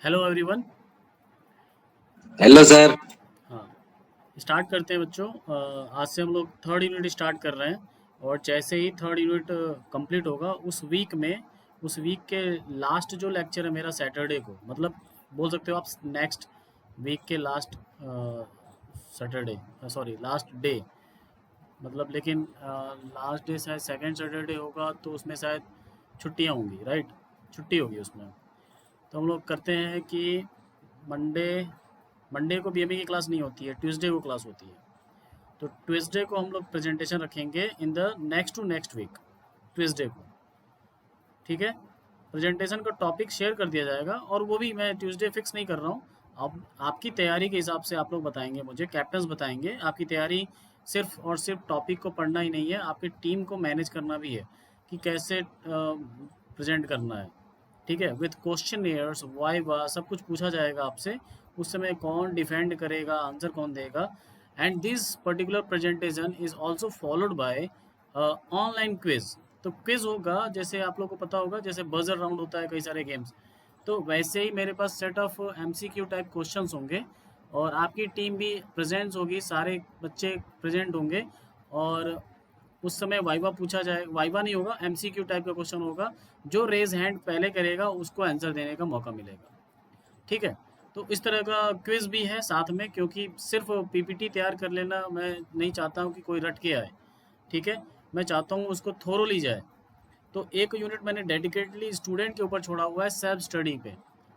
Hello everyone. Hello sir. हाँ, start करते हैं बच्चों। आज से हम लोग थर्ड यूनिट स्टार्ट कर रहे हैं। और जैसे ही थर्ड यूनिट कंप्लीट होगा उस वीक के लास्ट जो लेक्चर है मेरा सैटरडे को, मतलब बोल सकते हो आप नेक्स्ट वीक के last Saturday, sorry last day, मतलब लेकिन लास्ट डे शायद सेकेंड सैटरडे होगा तो उसमें शायद छुट्टियाँ होंगी, राइट? छुट्टी होगी उसमें। तो हम लोग करते हैं कि मंडे मंडे को बीएमए की क्लास नहीं होती है, ट्यूसडे को क्लास होती है। तो ट्यूसडे को हम लोग प्रेजेंटेशन रखेंगे in the next to next week, Tuesday को। ठीक है, प्रेजेंटेशन का टॉपिक शेयर कर दिया जाएगा और वो भी मैं ट्यूसडे फिक्स नहीं कर रहा हूँ। अब आपकी तैयारी के हिसाब से आप लोग बताएंगे, मुझे कैप्टन्स बताएंगे आपकी तैयारी। सिर्फ और सिर्फ टॉपिक को पढ़ना ही नहीं है, आपकी टीम को मैनेज करना भी है कि कैसे प्रेजेंट करना है। ठीक है, विथ क्वेश्चन एयर्स वाइवा सब कुछ पूछा जाएगा आपसे। उस समय कौन डिफेंड करेगा, आंसर कौन देगा। And this particular presentation is also followed by online quiz. तो क्विज होगा, जैसे आप लोग को पता होगा, जैसे बजर राउंड होता है कई सारे गेम्स, तो वैसे ही मेरे पास set of MCQ type questions होंगे। और आपकी टीम भी प्रेजेंस होगी, सारे बच्चे प्रेजेंट होंगे। और उस समय वाइवा पूछा जाए, वाइवा नहीं होगा, एमसीक्यू टाइप का क्वेश्चन होगा। जो रेज हैंड पहले करेगा उसको आंसर देने का मौका मिलेगा। ठीक है, तो इस तरह का क्विज भी है साथ में, क्योंकि सिर्फ पीपीटी तैयार कर लेना मैं नहीं चाहता हूँ कि कोई रट के आए। ठीक है, मैं चाहता हूँ उसको थोरोली जाए। तो एक यूनिट मैंने डेडिकेटली स्टूडेंट के ऊपर छोड़ा हुआ है, सेल्फ स्टडी पे,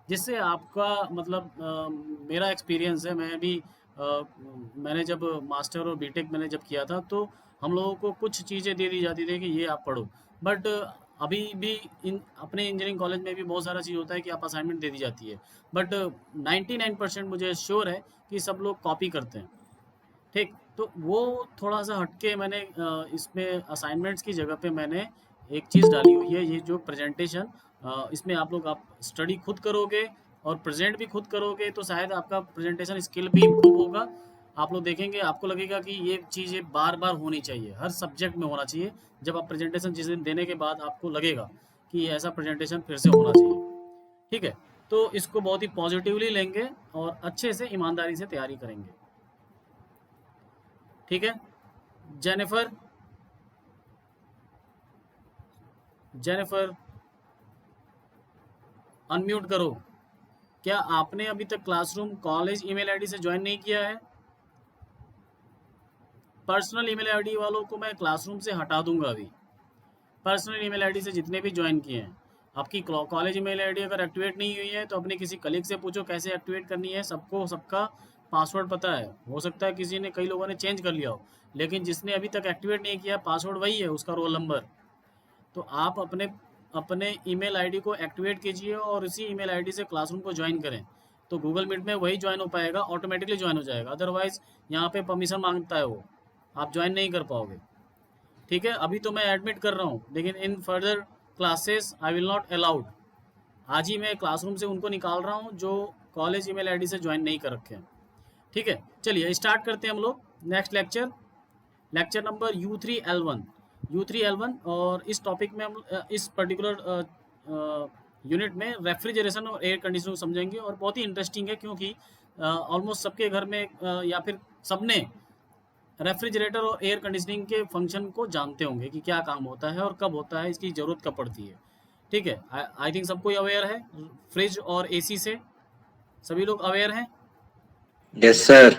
जिससे आपका मतलब मेरा एक्सपीरियंस है। मैं भी मैंने जब मास्टर और बीटेक मैंने जब किया था, तो हम लोगों को कुछ चीज़ें दे दी जाती थी कि ये आप पढ़ो। बट अभी भी इन अपने इंजीनियरिंग कॉलेज में भी बहुत सारा चीज़ होता है कि आप असाइनमेंट दे दी जाती है। बट 99% मुझे श्योर है कि सब लोग कॉपी करते हैं। ठीक, तो वो थोड़ा सा हटके मैंने इसमें असाइनमेंट्स की जगह पे मैंने एक चीज़ डाली हुई है, ये जो प्रेजेंटेशन, इसमें आप स्टडी खुद करोगे और प्रेजेंट भी खुद करोगे, तो शायद आपका प्रेजेंटेशन स्किल भी इम्प्रूव होगा। आप लोग देखेंगे, आपको लगेगा कि ये चीज़ें बार बार होनी चाहिए, हर सब्जेक्ट में होना चाहिए। जब आप प्रेजेंटेशन जिस दिन देने के बाद आपको लगेगा कि ऐसा प्रेजेंटेशन फिर से होना चाहिए। ठीक है, तो इसको बहुत ही पॉजिटिवली लेंगे और अच्छे से ईमानदारी से तैयारी करेंगे। ठीक है, जेनिफर, जेनिफर अनम्यूट करो। क्या आपने अभी तक क्लासरूम कॉलेज ईमेल आईडी से ज्वाइन नहीं किया है? पर्सनल ईमेल आईडी वालों को मैं क्लासरूम से हटा दूंगा अभी। पर्सनल ईमेल आईडी से जितने भी ज्वाइन किए हैं, आपकी कॉलेज ईमेल आईडी अगर एक्टिवेट नहीं हुई है तो अपने किसी कलीग से पूछो कैसे एक्टिवेट करनी है। सबको सबका पासवर्ड पता है, हो सकता है किसी ने, कई लोगों ने चेंज कर लिया हो, लेकिन जिसने अभी तक एक्टिवेट नहीं किया पासवर्ड वही है, उसका रोल नंबर। तो आप अपने अपने ईमेल आईडी को एक्टिवेट कीजिए और उसी ईमेल आईडी से क्लासरूम को ज्वाइन करें। तो गूगल मीट में वही ज्वाइन हो पाएगा, ऑटोमेटिकली ज्वाइन हो जाएगा। अदरवाइज यहाँ पे परमिशन मांगता है वो, आप ज्वाइन नहीं कर पाओगे। ठीक है, अभी तो मैं एडमिट कर रहा हूँ, लेकिन in further classes I will not allowed. आज ही मैं क्लासरूम से उनको निकाल रहा हूँ जो कॉलेज ईमेल आईडी से ज्वाइन नहीं कर रखे हैं। ठीक है, चलिए स्टार्ट करते हैं हम लोग next lecture. Lecture number U3L1, U3L1। और इस टॉपिक में हम इस पर्टिकुलर यूनिट में रेफ्रिजरेशन और एयर कंडीशनिंग समझेंगे। और बहुत ही इंटरेस्टिंग है, क्योंकि ऑलमोस्ट सबके घर में या फिर सबने रेफ्रिजरेटर और एयर कंडीशनिंग के फंक्शन को जानते होंगे कि क्या काम होता है और कब होता है, इसकी ज़रूरत कब पड़ती है। ठीक है, आई थिंक सबको अवेयर है फ्रिज और एसी से, सभी लोग अवेयर हैं। Yes sir.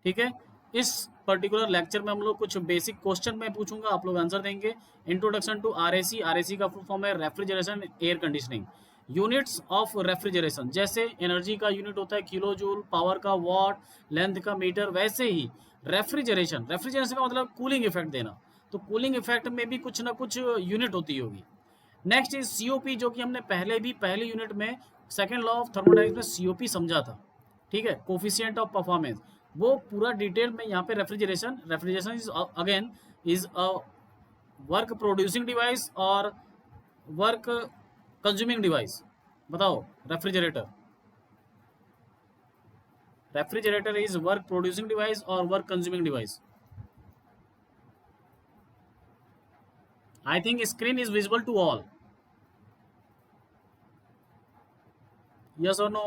ठीक है, इस पर्टिकुलर लेक्चर में हम लोग कुछ बेसिक क्वेश्चन मैं पूछूंगा, आप लोग आंसर देंगे। इंट्रोडक्शन टू आरएसी, आरएसी का फुल फॉर्म है refrigeration air conditioning. Units of refrigeration, जैसे एनर्जी का यूनिट होता है किलो जूल, पावर का वॉट, लेंथ का मीटर, वैसे ही रेफ्रिजरेशन, रेफ्रिजरेशन का मतलब कूलिंग इफेक्ट देना। तो कूलिंग इफेक्ट में भी कुछ ना कुछ यूनिट होती होगी। नेक्स्ट इज सीओपी, जो कि हमने पहले भी पहले यूनिट में सेकेंड लॉ ऑफ थर्मोडाइनमिक्स में सीओपी समझा था। ठीक है, कोफिशिएंट ऑफ परफॉर्मेंस, वो पूरा डिटेल में यहाँ पे refrigeration, refrigeration is again is a work producing device और वर्क कंज्यूमिंग डिवाइस। बताओ, refrigerator, refrigerator is work producing device और work consuming device? I think screen is visible to all, yes और no?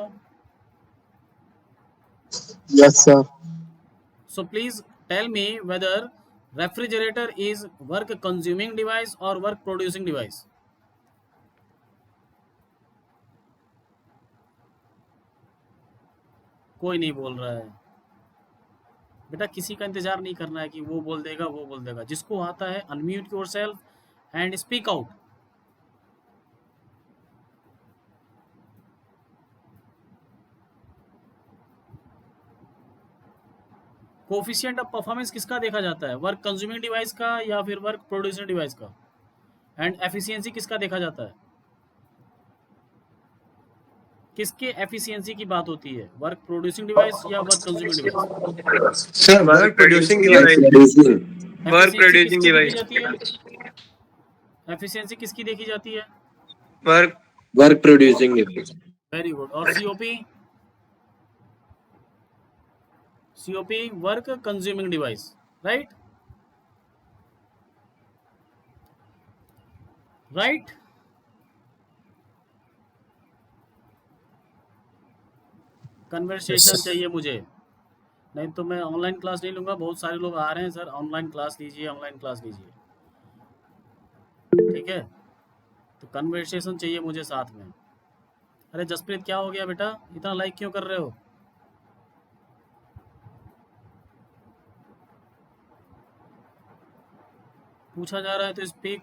Yes, sir. So please tell me whether refrigerator is work consuming device or work producing device. कोई नहीं बोल रहा है बेटा, किसी का इंतजार नहीं करना है कि वो बोल देगा वो बोल देगा। जिसको आता है unmute yourself and speak out. Coefficient of performance किसका देखा जाता है, वर्क कंज्यूमिंग डिवाइस का या फिर वर्क प्रोड्यूसिंग डिवाइस का? एंड एफिशिएंसी किसका देखा जाता है? किसके एफिशिएंसी की बात होती है, वर्क प्रोड्यूसिंग डिवाइस या work consuming device? Sir work producing Work device. producing. Work efficiency producing किसकी देखी डिवाइस। जाती है? एफिशिएंसी किसकी देखी जाती है? Work Work producing device. Very good. और COP? COP work consuming device, right? Right. Conversation चाहिए मुझे, नहीं तो मैं ऑनलाइन क्लास नहीं लूँगा। बहुत सारे लोग आ रहे हैं, सर ऑनलाइन क्लास लीजिए, ऑनलाइन क्लास लीजिए, ठीक है? तो कन्वर्सेशन चाहिए मुझे साथ में। अरे जसप्रीत, क्या हो गया बेटा, इतना लाइक क्यों कर रहे हो? पूछा जा रहा है तो स्पीक,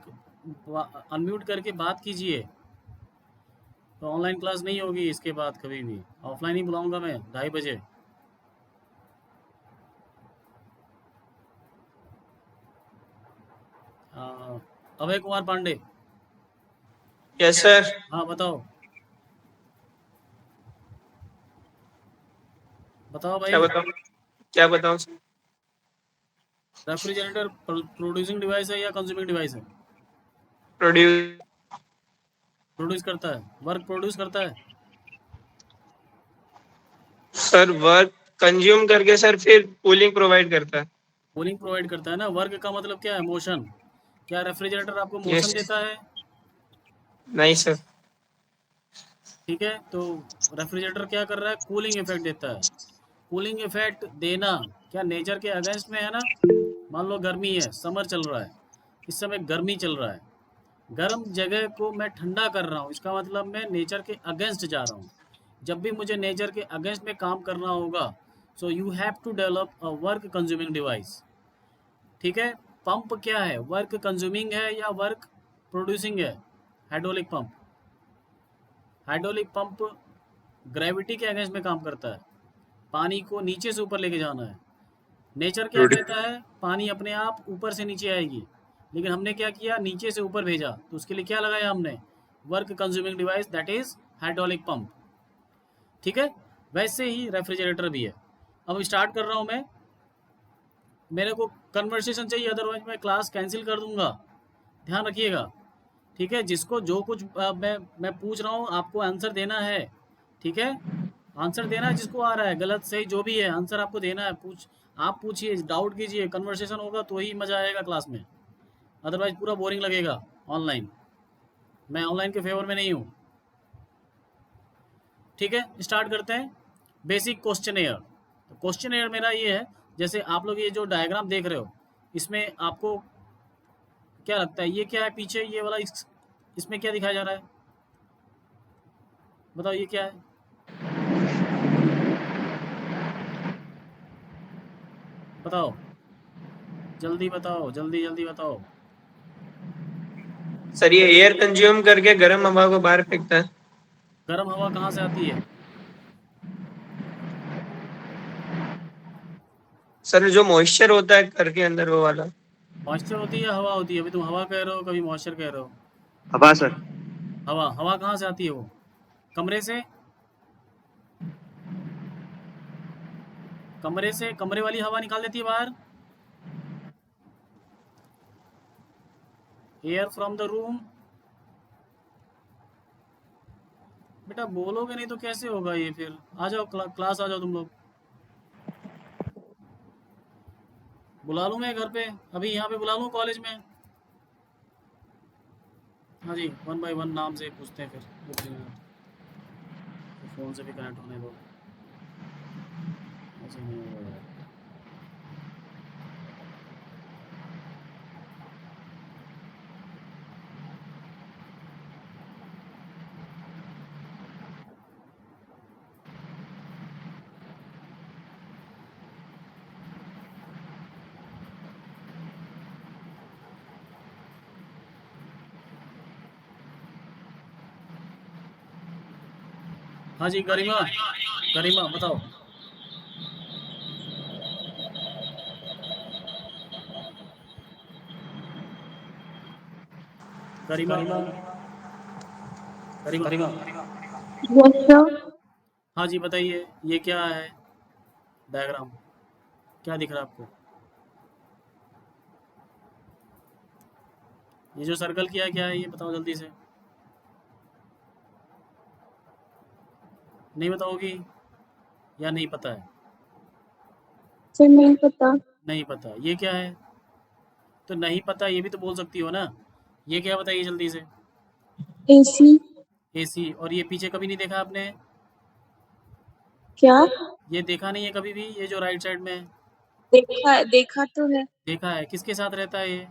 अनम्यूट करके बात कीजिए। तो ऑनलाइन क्लास नहीं होगी इसके बाद कभी भी, ऑफलाइन ही बुलाऊंगा मैं 2:30 बजे। Abhay Kumar Pandey, yes sir. हाँ बताओ, बताओ क्या भाई। बताऊं? क्या बताऊं सर? रेफ्रिजरेटर प्रोड्यूसिंग डिवाइस है या कंज्यूमिंग डिवाइस है? प्रोड्यूस प्रोड्यूस करता है, वर्क प्रोड्यूस करता है। सर वर्क कंज्यूम करके सर फिर कूलिंग प्रोवाइड करता है। कूलिंग प्रोवाइड करता है ना। वर्क का मतलब क्या है, मोशन। क्या रेफ्रिजरेटर आपको मोशन यस। देता है? नहीं सर। ठीक है, तो रेफ्रिजरेटर क्या कर रहा है, कूलिंग इफेक्ट देता है। कूलिंग इफेक्ट देना क्या नेचर के अगेंस्ट में है ना? मान लो गर्मी है, समर चल रहा है, इस समय गर्मी चल रहा है, गर्म जगह को मैं ठंडा कर रहा हूँ, इसका मतलब मैं नेचर के अगेंस्ट जा रहा हूँ। जब भी मुझे नेचर के अगेंस्ट में काम करना होगा, so you have to develop a work consuming device. ठीक है, पंप क्या है, वर्क कंज्यूमिंग है या वर्क प्रोड्यूसिंग है? Hydraulic pump. Hydraulic pump gravity के अगेंस्ट में काम करता है, पानी को नीचे से ऊपर लेके जाना है। नेचर क्या कहता है, पानी अपने आप ऊपर से नीचे आएगी, लेकिन हमने क्या किया, नीचे से ऊपर भेजा, तो उसके लिए क्या लगाया हमने, work consuming device, that is hydraulic pump. ठीक है, वैसे ही रेफ्रिजरेटर भी है। अब स्टार्ट कर रहा हूँ मैं, मेरे को कन्वर्सेशन चाहिए, अदरवाइज मैं क्लास कैंसिल कर दूंगा, ध्यान रखिएगा। ठीक है, जिसको जो कुछ मैं पूछ रहा हूँ आपको आंसर देना है। ठीक है, आंसर देना है, जिसको आ रहा है, गलत सही जो भी है आंसर आपको देना है। आप पूछिए, डाउट कीजिए, कन्वर्सेशन होगा तो ही मज़ा आएगा क्लास में, अदरवाइज पूरा बोरिंग लगेगा ऑनलाइन। मैं ऑनलाइन के फेवर में नहीं हूँ। ठीक है, स्टार्ट करते हैं। Basic question air. तो क्वेश्चन एयर मेरा ये है, जैसे आप लोग ये जो डायग्राम देख रहे हो, इसमें आपको क्या लगता है, ये क्या है पीछे ये वाला, इसमें क्या दिखाया जा रहा है, बताओ ये क्या है? बताओ, जल्दी बताओ, जल्दी जल्दी बताओ। सर ये एयर कंज्यूम करके गर्म हवा को बाहर फेंकता है। गर्म हवा कहाँ से आती है? सर जो मॉइस्चर होता है घर के अंदर वो वाला। मॉइस्चर होती है या हवा होती है? अभी तुम हवा कह रहे हो, कभी मॉइस्चर कह रहे हो। हवा सर। हवा, हवा कहाँ से आती है वो? कमरे से? कमरे से, कमरे वाली हवा निकाल देती है बाहर, एयर फ्रॉम द रूम। बेटा बोलोगे नहीं तो कैसे होगा ये फिर? आ जाओ क्लास आ जाओ तुम लोग, बुला लूँ मैं घर पे, अभी यहाँ पे बुला लूँ कॉलेज में। हाँ जी, 1 बाय 1 नाम से पूछते हैं फिर, रुक जाइए, तो फ़ोन से भी कनेक्ट होने दो। से नहीं होगा। हाँ जी गरिमा, गरिमा बताओ। गरिमा, गरिमा। Yes, sir. हाँ जी बताइए, ये क्या है डायग्राम, क्या दिख रहा है आपको? ये जो सर्कल किया है क्या है, ये बताओ जल्दी से। नहीं बताओगी या नहीं पता है? सर नहीं पता। नहीं पता, ये क्या है? तो नहीं पता ये भी तो बोल सकती हो ना। ये क्या बताइए जल्दी से। AC AC. और ये पीछे कभी नहीं देखा आपने? क्या? ये देखा नहीं है कभी भी, ये जो राइट साइड में है? देखा तो है। देखा है, किसके साथ रहता है ये?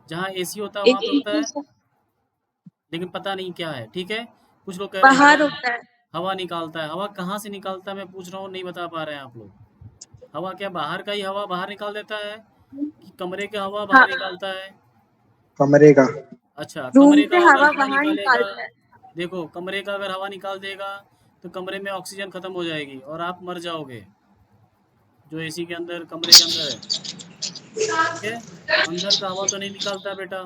जहाँ एसी होता है वहाँ पे AC होता के है, साथ लेकिन पता नहीं क्या है। ठीक है, कुछ लोग कह रहे हैं बाहर हवा, होता है। हवा निकालता है। हवा कहाँ से निकालता है मैं पूछ रहा हूँ, नहीं बता पा रहे हैं आप लोग। हवा क्या बाहर का ही हवा बाहर निकाल देता है, कि कमरे का हवा हाँ, बाहर निकालता है? कमरे का। अच्छा, रूम कमरे से का अगर हवा हवा बाहर निकालेगा, निकालता है। देखो कमरे का अगर हवा निकाल देगा तो कमरे में ऑक्सीजन खत्म हो जाएगी और आप मर जाओगे, जो एसी के अंदर कमरे के अंदर है। ठीक है, अंदर का हवा तो नहीं निकालता बेटा,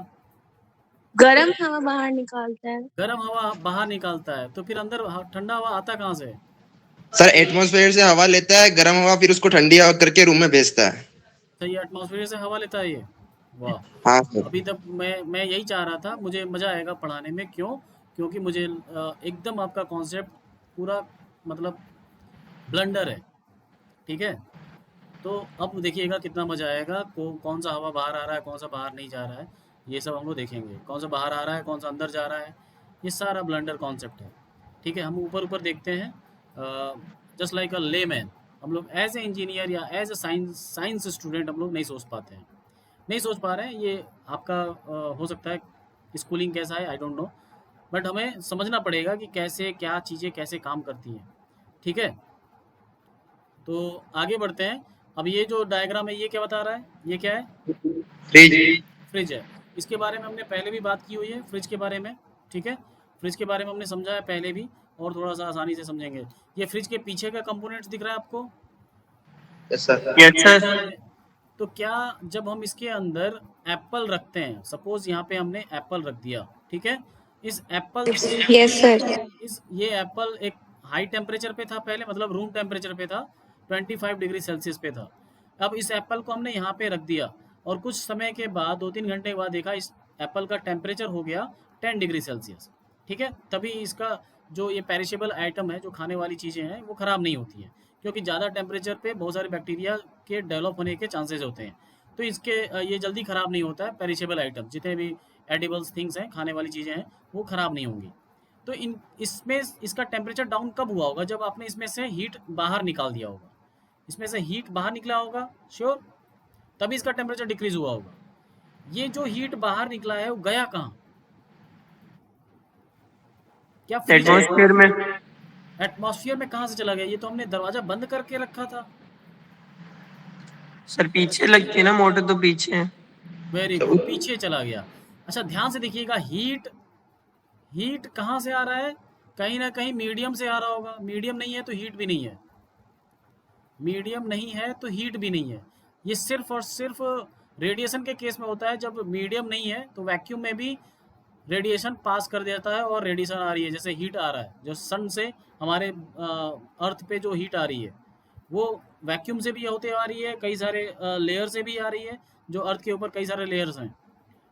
गर्म हवा बाहर निकालता है। गर्म हवा बाहर निकालता है, तो फिर अंदर ठंडा हवा आता कहाँ से? सर एटमॉस्फेयर से हवा लेता है, गर्म हवा फिर उसको ठंडी हवा करके रूम में भेजता है। तो ये एटमॉस्फेयर से हवा लेता है ये? वाह। हाँ सर। अभी तक मैं यही चाह रहा था, मुझे मज़ा आएगा पढ़ाने में। क्यों? क्योंकि मुझे एकदम आपका कॉन्सेप्ट पूरा मतलब ब्लंडर है। ठीक है, तो अब देखिएगा कितना मज़ा आएगा। कौन सा हवा बाहर आ रहा है, कौन सा बाहर नहीं जा रहा है, ये सब हम लोग देखेंगे। कौन सा बाहर आ रहा है, कौन सा अंदर जा रहा है, ये सारा ब्लंडर कॉन्सेप्ट है। ठीक है, हम ऊपर ऊपर देखते हैं, जस्ट लाइक अ लेमैन। हम लोग एज ए इंजीनियर या एज ए साइंस स्टूडेंट हम लोग नहीं सोच पाते हैं, नहीं सोच पा रहे हैं। ये आपका हो सकता है स्कूलिंग कैसा है आई डोंट नो, बट हमें समझना पड़ेगा कि कैसे क्या चीज़ें कैसे काम करती हैं। ठीक है, तो आगे बढ़ते हैं। अब ये जो डायग्राम है ये क्या बता रहा है, ये क्या है? फ्रिज। फ्रिज है। इसके बारे में हमने पहले भी बात की हुई है, फ्रिज के बारे में। ठीक है, फ्रिज के बारे में हमने समझा है पहले भी, और थोड़ा सा आसानी से समझेंगे। ये फ्रिज के पीछे का कंपोनेंट्स दिख रहा है आपको? Yes sir. Yes sir. तो क्या जब हम इसके अंदर एप्पल रखते हैं, सपोज यहाँ पे हमने एप्पल रख दिया, ठीक है, इस एप्पल यस सर। इस ये एप्पल एक हाई टेम्परेचर पे था पहले, मतलब रूम टेम्परेचर पे था, 25 डिग्री सेल्सियस पे था। अब इस एप्पल को हमने यहाँ पे रख दिया, और कुछ समय के बाद 2-3 घंटे के बाद देखा इस एप्पल का टेम्परेचर हो गया 10 डिग्री सेल्सियस। ठीक है, तभी इसका जो ये पेरिशेबल आइटम है, जो खाने वाली चीज़ें हैं, वो ख़राब नहीं होती हैं, क्योंकि ज़्यादा टेम्परेचर पे बहुत सारे बैक्टीरिया के डेवलप होने के चांसेस होते हैं। तो इसके ये जल्दी ख़राब नहीं होता है। पेरिशेबल आइटम जितने भी एडिबल्स थिंग्स हैं, खाने वाली चीज़ें हैं, वो ख़राब नहीं होंगी। तो इन इसमें इसका टेम्परेचर डाउन कब हुआ होगा? जब आपने इसमें से हीट बाहर निकाल दिया होगा, इसमें से हीट बाहर निकला होगा, श्योर, तभी इसका टेम्परेचर डिक्रीज हुआ होगा। ये जो हीट बाहर निकला है वो गया कहाँ? क्या फ्रिज के एटमॉस्फेयर में। एटमॉस्फेयर में कहाँ से चला गया? ये तो हमने दरवाजा बंद करके रखा था। सर पीछे लगती है ना मोटर, तो पीछे है। वेरी गुड, पीछे चला गया। अच्छा ध्यान से देखिएगा, हीट हीट कहाँ से आ रहा है? कहीं ना कहीं मीडियम से आ रहा होगा। मीडियम नहीं है तो हीट भी नहीं है, मीडियम नहीं है तो हीट भी नहीं है। ये सिर्फ और सिर्फ रेडिएशन के केस में होता है। जब मीडियम नहीं है तो वैक्यूम में भी रेडिएशन पास कर देता है और रेडिएशन आ रही है। जैसे हीट आ रहा है जो सन से हमारे अर्थ पे जो हीट आ रही है, वो वैक्यूम से भी होते आ रही है, कई सारे लेयर से भी आ रही है। जो अर्थ के ऊपर कई सारे लेयर्स हैं,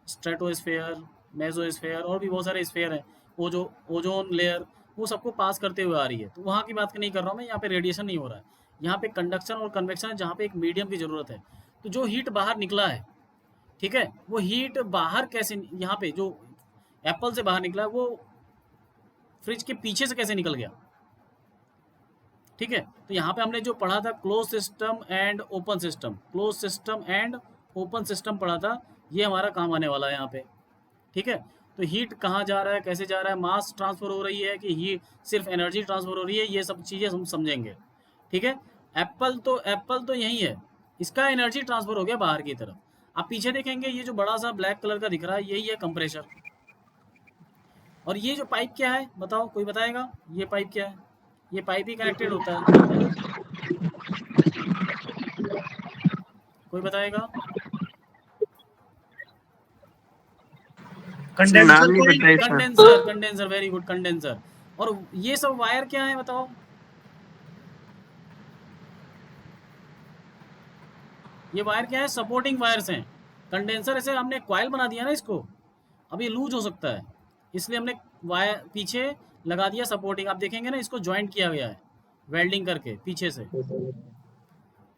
स्ट्रेटोस्फेयर, मेसोस्फेयर और भी बहुत सारे स्फेयर हैं, ओजोन लेयर, वो सबको पास करते हुए आ रही है। तो वहाँ की बात नहीं कर रहा हूँ मैं, यहाँ पे रेडिएशन नहीं हो रहा है, यहाँ पे कंडक्शन और कन्वेक्शन है, जहाँ पे एक मीडियम की ज़रूरत है। तो जो हीट बाहर निकला है, ठीक है, वो हीट बाहर कैसे, यहाँ पे जो एप्पल से बाहर निकला वो फ्रिज के पीछे से कैसे निकल गया? ठीक है। तो यहाँ पे हमने जो पढ़ा था close system and open system, close system and open system पढ़ा था, ये हमारा काम आने वाला है यहाँ पे। ठीक है। तो हीट कहाँ जा रहा है, कैसे जा रहा है, मास ट्रांसफर हो रही है कि हीट सिर्फ एनर्जी ट्रांसफर हो रही है, ये सब चीज़ें हम समझेंगे। ठीक है। एप्पल तो यही है, इसका एनर्जी ट्रांसफर हो गया बाहर की तरफ। आप पीछे देखेंगे ये जो बड़ा सा ब्लैक कलर का दिख रहा है यही है कंप्रेशर। और ये जो पाइप क्या है बताओ, कोई बताएगा ये पाइप क्या है? ये पाइप ही कनेक्टेड होता है, कोई बताएगा? सर नाम कंडेंसर नहीं पॉइंट। पता है इसका। Condenser, condenser, very good, condenser. और ये सब वायर क्या है बताओ? ये वायर क्या है? सपोर्टिंग वायर्स हैं। कंडेंसर ऐसे हमने कॉइल बना दिया ना इसको, अब ये लूज हो सकता है, इसलिए हमने वायर पीछे लगा दिया सपोर्टिंग। आप देखेंगे ना इसको ज्वाइंट किया गया है वेल्डिंग करके पीछे से।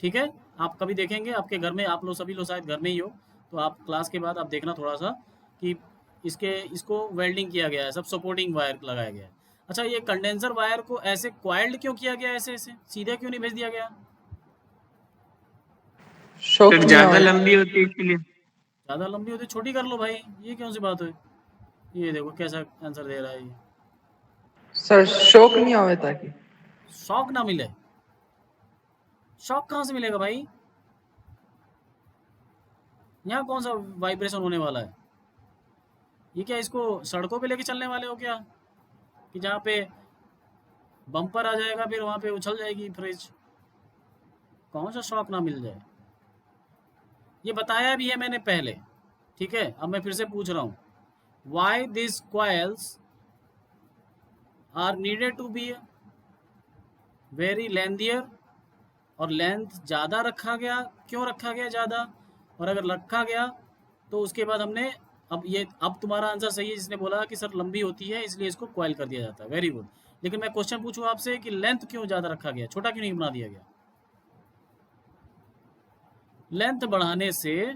ठीक है। आप कभी देखेंगे आपके घर में, आप लोग सभी लोग शायद घर में ही हो, तो आप क्लास के बाद आप देखना थोड़ा सा कि इसको वेल्डिंग किया गया है, सब सपोर्टिंग वायर लगाया गया है। अच्छा, ये कंडेंसर वायर को ऐसे क्वाइल्ड क्यों किया गया, ऐसे ऐसे सीधे क्यों नहीं भेज दिया गया? शौक सर नहीं ज्यादा आवे लंबी होती है इसलिए। ज़्यादा लंबी होती छोटी कर लो भाई, ये कौन सी बात है? ये देखो कैसा आंसर दे रहा है ये। सर, शौक नहीं आवे ताकि शॉक ना मिले? शॉक कहाँ से मिलेगा भाई? यहाँ कौन सा वाइब्रेशन होने वाला है? ये क्या इसको सड़कों पे लेके चलने वाले हो क्या, कि जहाँ पे बम्पर आ जाएगा फिर वहाँ पे उछल जाएगी फ्रिज? कौन सा शॉक ना मिल जाए? ये बताया भी है मैंने पहले। ठीक है, अब मैं फिर से पूछ रहा हूँ, why this coils are needed to be very lengthier, और लेंथ ज़्यादा रखा गया, क्यों रखा गया ज़्यादा? और अगर रखा गया तो उसके बाद हमने, अब तुम्हारा आंसर सही है जिसने बोला कि सर लंबी होती है इसलिए इसको क्वाइल कर दिया जाता है, वेरी गुड। लेकिन मैं क्वेश्चन पूछूँ आपसे कि लेंथ क्यों ज़्यादा रखा गया, छोटा क्यों नहीं बना दिया गया? लेंथ बढ़ाने से,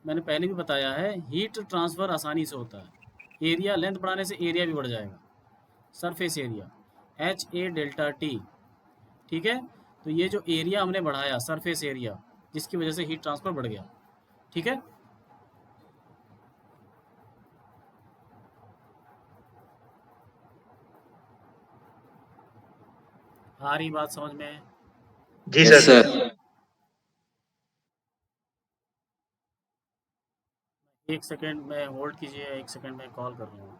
मैंने पहले भी बताया है, हीट ट्रांसफ़र आसानी से होता है। एरिया लेंथ बढ़ाने से एरिया भी बढ़ जाएगा, सरफेस एरिया, HA∆T। ठीक है। तो ये जो एरिया हमने बढ़ाया, सरफेस एरिया, जिसकी वजह से हीट ट्रांसफ़र बढ़ गया। ठीक है। आ रही बात समझ में? जी यस सर। सर। एक सेकेंड में होल्ड कीजिए, एक सेकेंड में कॉल कर रहा हूँ।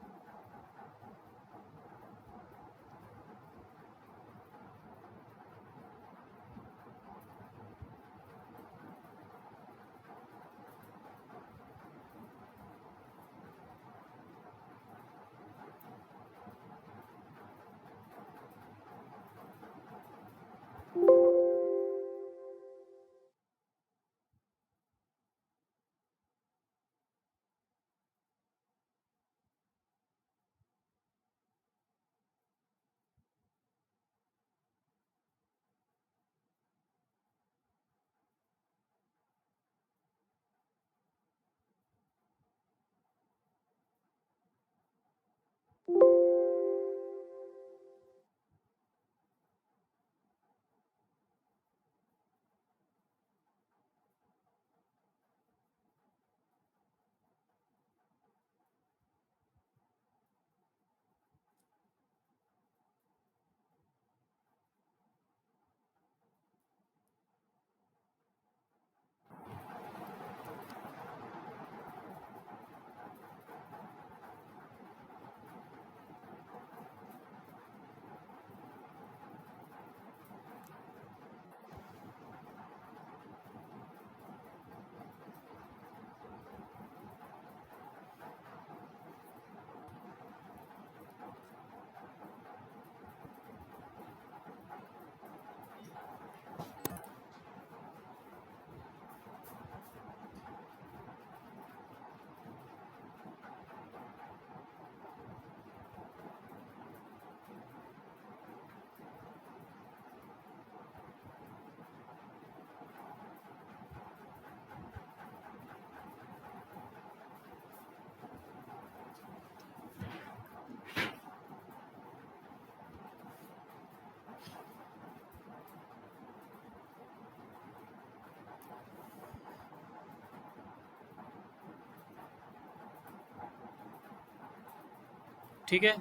ठीक है।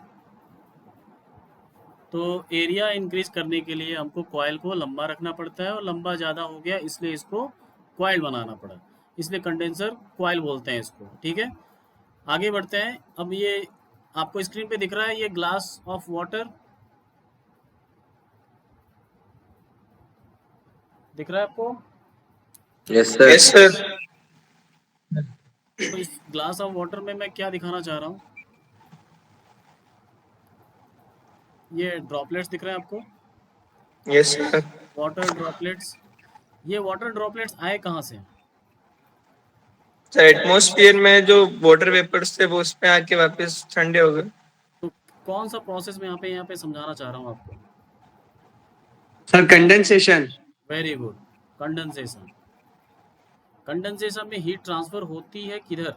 तो एरिया इंक्रीज करने के लिए हमको कॉइल को लंबा रखना पड़ता है, और लंबा ज़्यादा हो गया इसलिए इसको कॉइल बनाना पड़ा, इसलिए कंडेंसर कॉइल बोलते हैं इसको। ठीक है, आगे बढ़ते हैं। अब ये आपको स्क्रीन पे दिख रहा है, ये ग्लास ऑफ वाटर दिख रहा है आपको? Yes sir. Yes sir. तो इस ग्लास ऑफ वाटर में मैं क्या दिखाना चाह रहा हूँ, ये ड्रॉपलेट्स दिख रहे हैं आपको, यस सर। Water droplets. ये वाटर ड्रॉपलेट्स आए कहाँ से? सर एटमॉस्फेयर में जो वाटर वेपर्स थे वो उस पे आके वापस ठंडे हो गए। तो कौन सा प्रोसेस में यहाँ पे समझाना चाह रहा हूँ आपको? Sir condensation. Very good, condensation. Condensation में हीट ट्रांसफर होती है किधर,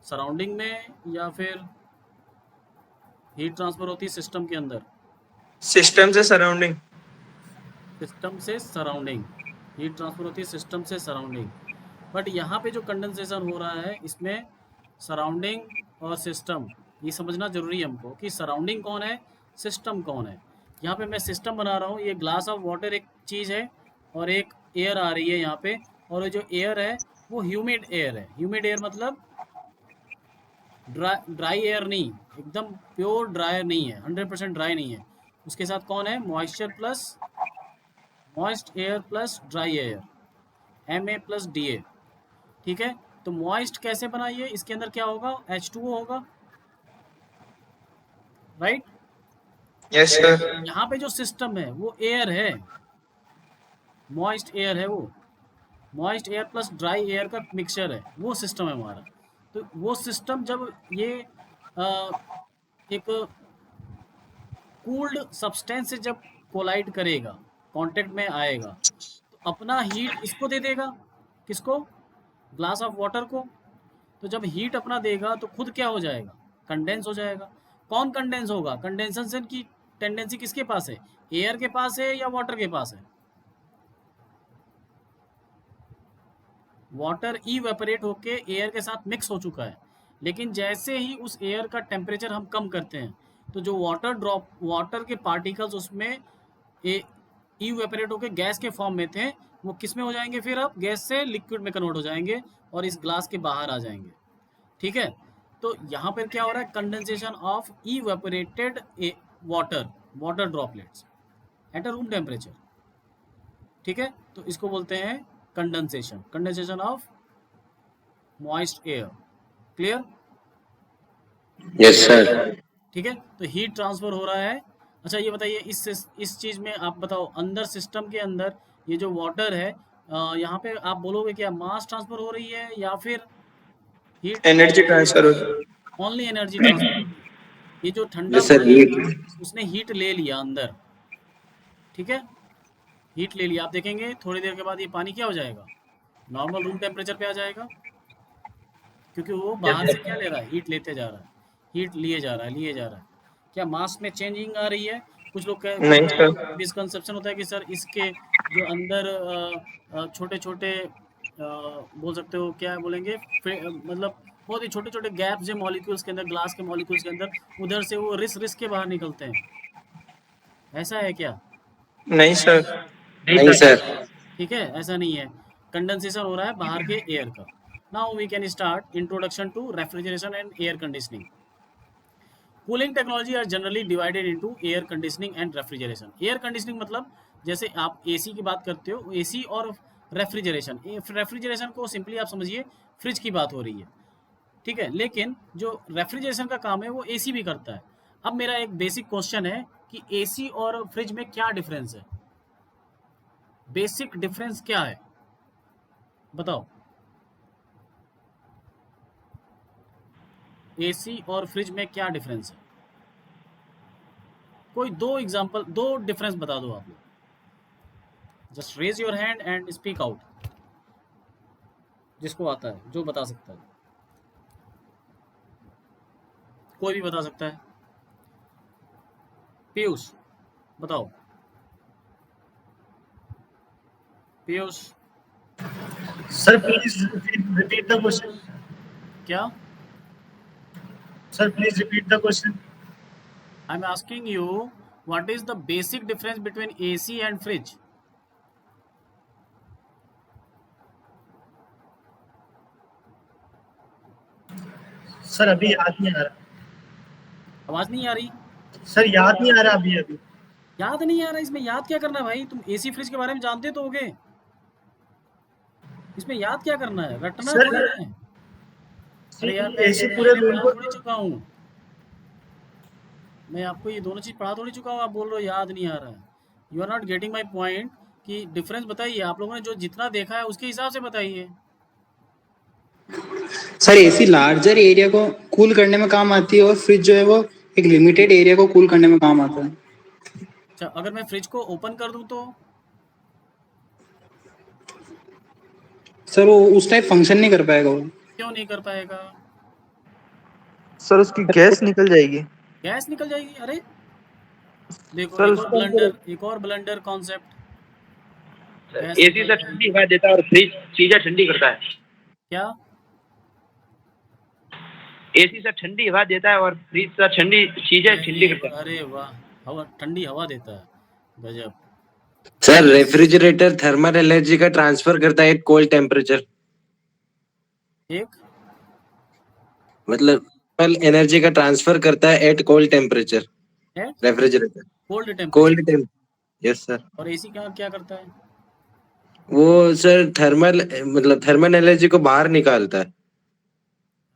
सराउंडिंग में, या फिर हीट ट्रांसफर होती है सिस्टम के अंदर? सिस्टम से सराउंडिंग। सिस्टम से सराउंडिंग, हीट ट्रांसफर होती है सिस्टम से सराउंडिंग। बट यहाँ पे जो कंडेंसेशन हो रहा है इसमें सराउंडिंग और सिस्टम, ये समझना जरूरी है हमको कि सराउंडिंग कौन है, सिस्टम कौन है। यहाँ पे मैं सिस्टम बना रहा हूँ, ये ग्लास ऑफ वाटर एक चीज़ है और एक एयर आ रही है यहाँ पे, और जो एयर है वो ह्यूमिड एयर है। ह्यूमिड एयर मतलब ड्राई एयर नहीं, एकदम प्योर ड्राई नहीं है, 100% ड्राई नहीं है। उसके साथ कौन है, moisture plus moist air plus dry air, Ma plus Da। ठीक है, तो मॉइस्ट कैसे बनाइए, इसके अंदर क्या होगा, H2O होगा, राइट। Yes sir. यहाँ पे जो सिस्टम है वो एयर है, मॉइस्ट एयर है, वो moist air plus dry air का मिक्सचर है, वो सिस्टम है हमारा। तो वो सिस्टम जब ये एक कूल्ड सब्सटेंस से जब कोलाइड करेगा, कांटेक्ट में आएगा, तो अपना हीट इसको दे देगा, किसको, ग्लास ऑफ वाटर को। तो जब हीट अपना देगा तो खुद क्या हो जाएगा, कंडेंस हो जाएगा। कौन कंडेंस होगा, कंडेंसेशन की टेंडेंसी किसके पास है, एयर के पास है या वाटर के पास है? वाटर इवेपोरेट होके एयर के साथ मिक्स हो चुका है, लेकिन जैसे ही उस एयर का टेम्परेचर हम कम करते हैं तो जो वाटर के पार्टिकल्स उसमें इवेपोरेट होके गैस के फॉर्म में थे, वो किस में हो जाएंगे, फिर अब गैस से लिक्विड में कन्वर्ट हो जाएंगे और इस ग्लास के बाहर आ जाएंगे। ठीक है, तो यहाँ पर क्या हो रहा है, condensation of evaporated water droplets at a room temperature. ठीक है, तो इसको बोलते हैं condensation of moist air. Clear? Yes sir. ठीक है, तो हीट ट्रांसफर हो रहा है। अच्छा ये बताइए, इस चीज़ में आप बताओ, अंदर सिस्टम के अंदर ये जो वाटर है, यहाँ पे आप बोलोगे क्या मास ट्रांसफर हो रही है या फिर हीट? एनर्जी ट्रांसफर हो रही है। Only energy transfer. ये जो ठंडा यस सर। पानी है उसने हीट ले लिया अंदर, ठीक है, हीट ले लिया। आप देखेंगे थोड़ी देर के बाद ये पानी क्या हो जाएगा, नॉर्मल रूम टेम्परेचर पे आ जाएगा, क्योंकि वो बाहर से क्या ले रहा है, हीट लेते जा रहा है, हीट लिए जा रहा है। क्या मास में चेंजिंग आ रही है? कुछ लोग नहीं सर। मिसकंसेप्शन होता है कि सर इसके जो अंदर छोटे छोटे बोल सकते हो, क्या बोलेंगे, मतलब बहुत ही छोटे छोटे गैप्स है मॉलिक्यूल्स के अंदर, ग्लास के मॉलिक्यूल्स के अंदर, उधर से वो रिस के बाहर निकलते हैं, ऐसा है क्या? नहीं सर। नहीं सर। ठीक है, ऐसा नहीं है, कंडेंसेशन हो रहा है बाहर के एयर का। Now we can start introduction to refrigeration and air conditioning. Cooling technology are generally divided into air conditioning and refrigeration. Air conditioning मतलब जैसे आप एसी की बात करते हो, एसी और रेफ्रिजरेशन। रेफ्रिजरेशन को सिंपली आप समझिए फ्रिज की बात हो रही है, ठीक है, लेकिन जो रेफ्रिजरेशन का काम है वो एसी भी करता है। अब मेरा एक बेसिक क्वेश्चन है कि एसी और फ्रिज में क्या डिफरेंस है, बेसिक डिफरेंस क्या है, बताओ। एसी और फ्रिज में क्या डिफरेंस है? कोई दो एग्जांपल, दो डिफरेंस बता दो आप लोग। Just raise your hand and speak out, जिसको आता है, जो बता सकता है, कोई भी बता सकता है। पीयूष बताओ, Piyush. Sir please repeat the question. क्या? Sir please repeat the question. I'm asking you, what is the basic difference between AC and fridge? Sir अभी याद नहीं आ रहा आवाज नहीं आ रही? सर, याद नहीं आ रहा अभी अभी याद नहीं आ रहा? इसमें याद क्या करना है भाई? तुम एसी फ्रिज के बारे में जानते तो होगे। इसमें याद क्या करना है? रटना सर, थोड़ी है। अरे यार, मैं एसी पूरे पहले रूम पढ़ा को थोड़ी चुका हूँ। मैं आपको ये दोनों चीज पढ़ा थोड़ी चुका हूँ, आप बोल रहे हो याद नहीं आ रहा है। You are not getting my point कि डिफरेंस बताइए। आप लोगों ने जो जितना देखा है उसके हिसाब से बताइए। सर एसी लार्जर एरिया को कूल करने में काम आती है और फ्रिज जो है वो एक लिमिटेड एरिया को कूल करने में काम आता है। अच्छा, अगर मैं फ्रिज को ओपन कर दूं तो? सर वो उस टाइप फंक्शन नहीं कर पाएगा वो। क्यों नहीं कर पाएगा? सर उसकी गैस निकल जाएगी। गैस निकल जाएगी? अरे देखो, सर एक और ब्लंडर कॉन्सेप्ट। एसी से ठंडी हवा देता है और फ्रिज चीजें ठंडी करता है। क्या? एसी से ठंडी हवा देता है और फ्रिज से ठंडी चीजें ठंडी करता है। अरे वाह, हवा ठंडी हवा देता है, गजब। सर रेफ्रिजरेटर थर्मल एनर्जी का ट्रांसफर करता है एट कोल्ड टेम्परेचर। एक मतलब एनर्जी का ट्रांसफर करता है at cold temperature refrigerator. Cold temperature. Yes sir. और एसी क्या क्या करता है? वो सर थर्मल एनर्जी को बाहर निकालता है।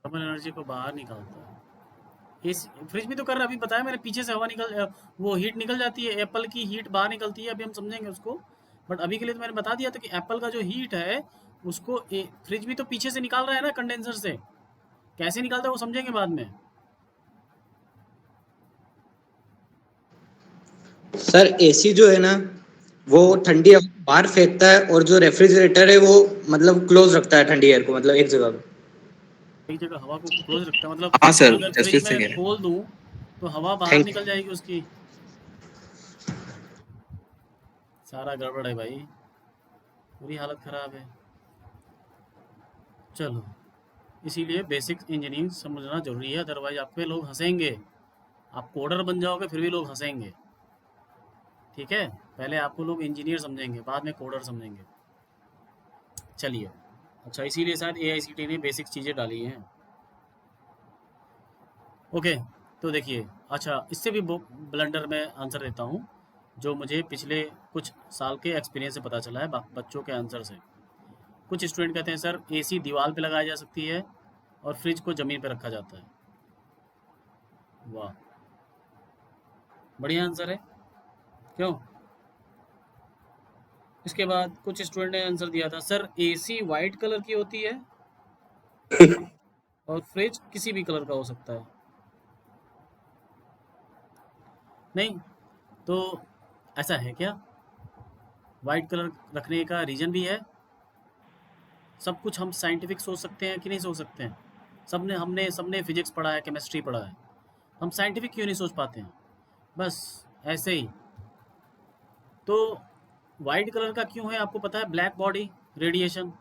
थर्मल एनर्जी को बाहर निकालता है। एसी फ्रिज भी तो कर रहा है। अभी बताया मैंने, पीछे से हवा वो हीट निकल जाती है, एप्पल की हीट बाहर निकलती है। अभी हम समझेंगे उसको, बट अभी के लिए तो मैंने बता दिया था कि एप्पल का जो हीट है उसको फ्रिज भी तो पीछे से निकाल रहा है ना, कंडेंसर से। कैसे निकालता है वो समझेंगे बाद में। सर एसी जो है ना वो ठंडी हवा बाहर फेंकता है और जो रेफ्रिजरेटर है वो मतलब क्लोज रखता है ठंडी एयर को, मतलब एक जगह पे। एक जगह हवा को क्लोज रखता है, मतलब हाँ सर, अगर जस्टिस फ्रिज से कह में रहे हैं। खोल दूं तो हवा बाहर Thank निकल जाएगी उसकी। सारा गड़बड़ है भाई, पूरी हालत खराब है। चलो, इसीलिए बेसिक इंजीनियरिंग समझना जरूरी है, अदरवाइज आप पे लोग हंसेंगे। आप कोडर बन जाओगे फिर भी लोग हंसेंगे। ठीक है, पहले आपको लोग इंजीनियर समझेंगे, बाद में कोडर समझेंगे। चलिए, अच्छा, इसीलिए शायद AICTE ने बेसिक चीज़ें डाली हैं। ओके, तो देखिए, अच्छा, इससे भी ब्लंडर में आंसर देता हूँ जो मुझे पिछले कुछ साल के एक्सपीरियंस से पता चला है बच्चों के आंसर से। कुछ स्टूडेंट कहते हैं सर AC दीवार पे लगाई जा सकती है और फ्रिज को ज़मीन पे रखा जाता है। वाह, बढ़िया आंसर है, क्यों? इसके बाद कुछ स्टूडेंट ने आंसर दिया था सर AC वाइट कलर की होती है और फ्रिज किसी भी कलर का हो सकता है। नहीं, तो ऐसा है क्या? वाइट कलर रखने का रीज़न भी है? सब कुछ हम साइंटिफिक सोच सकते हैं कि नहीं सोच सकते हैं? सबने फिजिक्स पढ़ा है, केमिस्ट्री पढ़ा है, हम साइंटिफिक क्यों नहीं सोच पाते हैं? बस ऐसे ही। तो वाइट कलर का क्यों है आपको पता है? Black body radiation.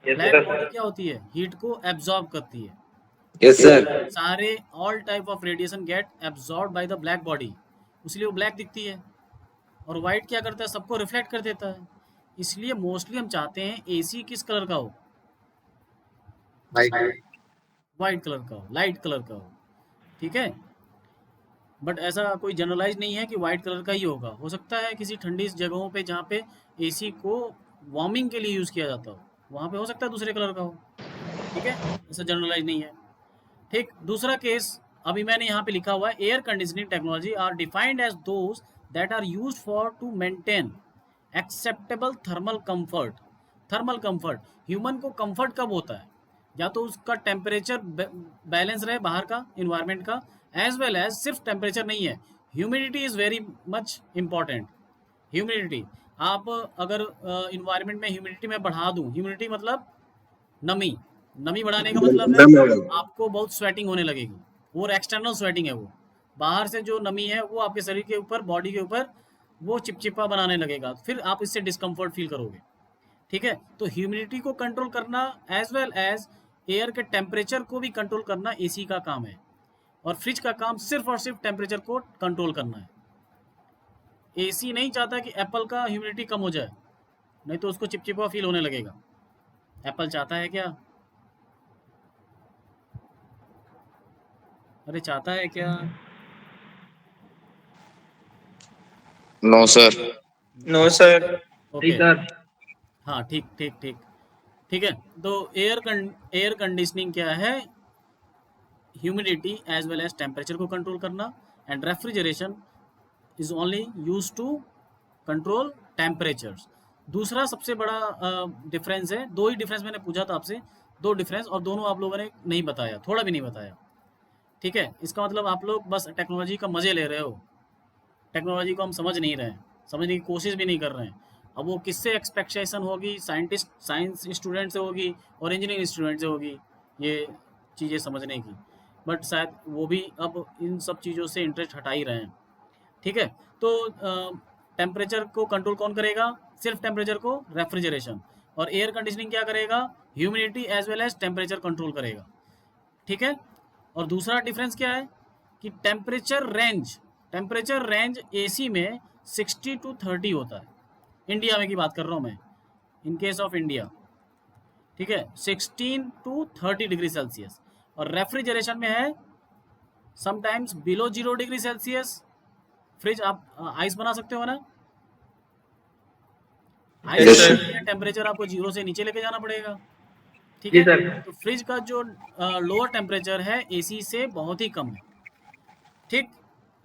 Black body क्या होती है? हीट को एब्जॉर्ब करती है। Yes sir. सारे all type of radiation get absorb by the black body, इसलिए वो ब्लैक दिखती है। और वाइट क्या करता है? सबको रिफ्लेक्ट कर देता है। इसलिए मोस्टली हम चाहते हैं AC किस कलर का हो? वाइट कलर का हो, लाइट कलर का हो। ठीक है, बट ऐसा कोई जनरलाइज नहीं है कि वाइट कलर का ही होगा। हो सकता है किसी ठंडी जगहों पे जहाँ पे AC को वार्मिंग के लिए यूज़ किया जाता हो, वहाँ पे हो सकता है दूसरे कलर का हो। ठीक है, ऐसा जनरलाइज नहीं है। ठीक, दूसरा केस अभी मैंने यहाँ पे लिखा हुआ है, air conditioning technology are defined as those that are used for to maintain acceptable thermal comfort. Thermal comfort, human को कंफर्ट कब होता है? या तो उसका टेम्परेचर बैलेंस रहे बाहर का, इन्वायरमेंट का, एज वेल एज सिर्फ टेम्परेचर नहीं है, humidity is very much important. Humidity, आप अगर इन्वायरमेंट में ह्यूमिडिटी में बढ़ा दूँ, ह्यूमिडिटी मतलब नमी, नमी बढ़ाने का मतलब है आपको बहुत स्वेटिंग होने लगेगी। वो एक्सटर्नल स्वेटिंग है, वो बाहर से जो नमी है वो आपके शरीर के ऊपर, बॉडी के ऊपर वो चिपचिपा बनाने लगेगा, फिर आप इससे डिस्कम्फर्ट फील करोगे। ठीक है, तो ह्यूमिडिटी को कंट्रोल करना एज वेल एज एयर के टेम्परेचर को भी कंट्रोल करना AC का काम है। और फ्रिज का काम सिर्फ और सिर्फ टेम्परेचर को कंट्रोल करना है। एसी नहीं चाहता कि एप्पल का ह्यूमिडिटी कम हो जाए, नहीं तो उसको चिपचिपा फील होने लगेगा। एप्पल चाहता है क्या? अरे चाहता है क्या? No sir. No sir. Okay, sir हाँ ठीक ठीक ठीक ठीक है। तो एयर कंडीशनिंग क्या है? Humidity as well as temperature को कंट्रोल करना, and refrigeration is only use to control temperatures. दूसरा सबसे बड़ा डिफरेंस है, दो ही डिफरेंस मैंने पूछा था आपसे, दो डिफरेंस, और दोनों आप लोगों ने नहीं बताया, थोड़ा भी नहीं बताया। ठीक है, इसका मतलब आप लोग बस टेक्नोलॉजी का मजे ले रहे हो, टेक्नोलॉजी को हम समझ नहीं रहे हैं, समझने की कोशिश भी नहीं कर रहे हैं। अब वो किससे एक्सपेक्टेशन होगी? साइंस स्टूडेंट से होगी और इंजीनियरिंग स्टूडेंट से होगी ये चीज़ें समझने की, बट शायद वो भी अब इन सब चीज़ों से इंटरेस्ट हटा ही रहे हैं। ठीक है, तो टेम्परेचर को कंट्रोल कौन करेगा? सिर्फ टेम्परेचर को रेफ्रिजरेशन। और एयर कंडीशनिंग क्या करेगा? Humidity as well as temperature control करेगा। ठीक है, और दूसरा डिफरेंस क्या है कि टेम्परेचर रेंज एसी में 60 to 30 होता है। इंडिया में की बात कर रहा हूँ मैं, इन केस ऑफ इंडिया। ठीक है, 16 to 30 डिग्री सेल्सियस। और रेफ्रिजरेशन में है sometimes below 0 degree Celsius. Fridge आप आइस बना सकते हो ना? Yes, ice sir. टेम्परेचर आपको 0 से नीचे लेके जाना पड़ेगा। ठीक जी है, सर। तो फ्रिज का जो लोअर टेम्परेचर है एसी से बहुत ही कम है। ठीक,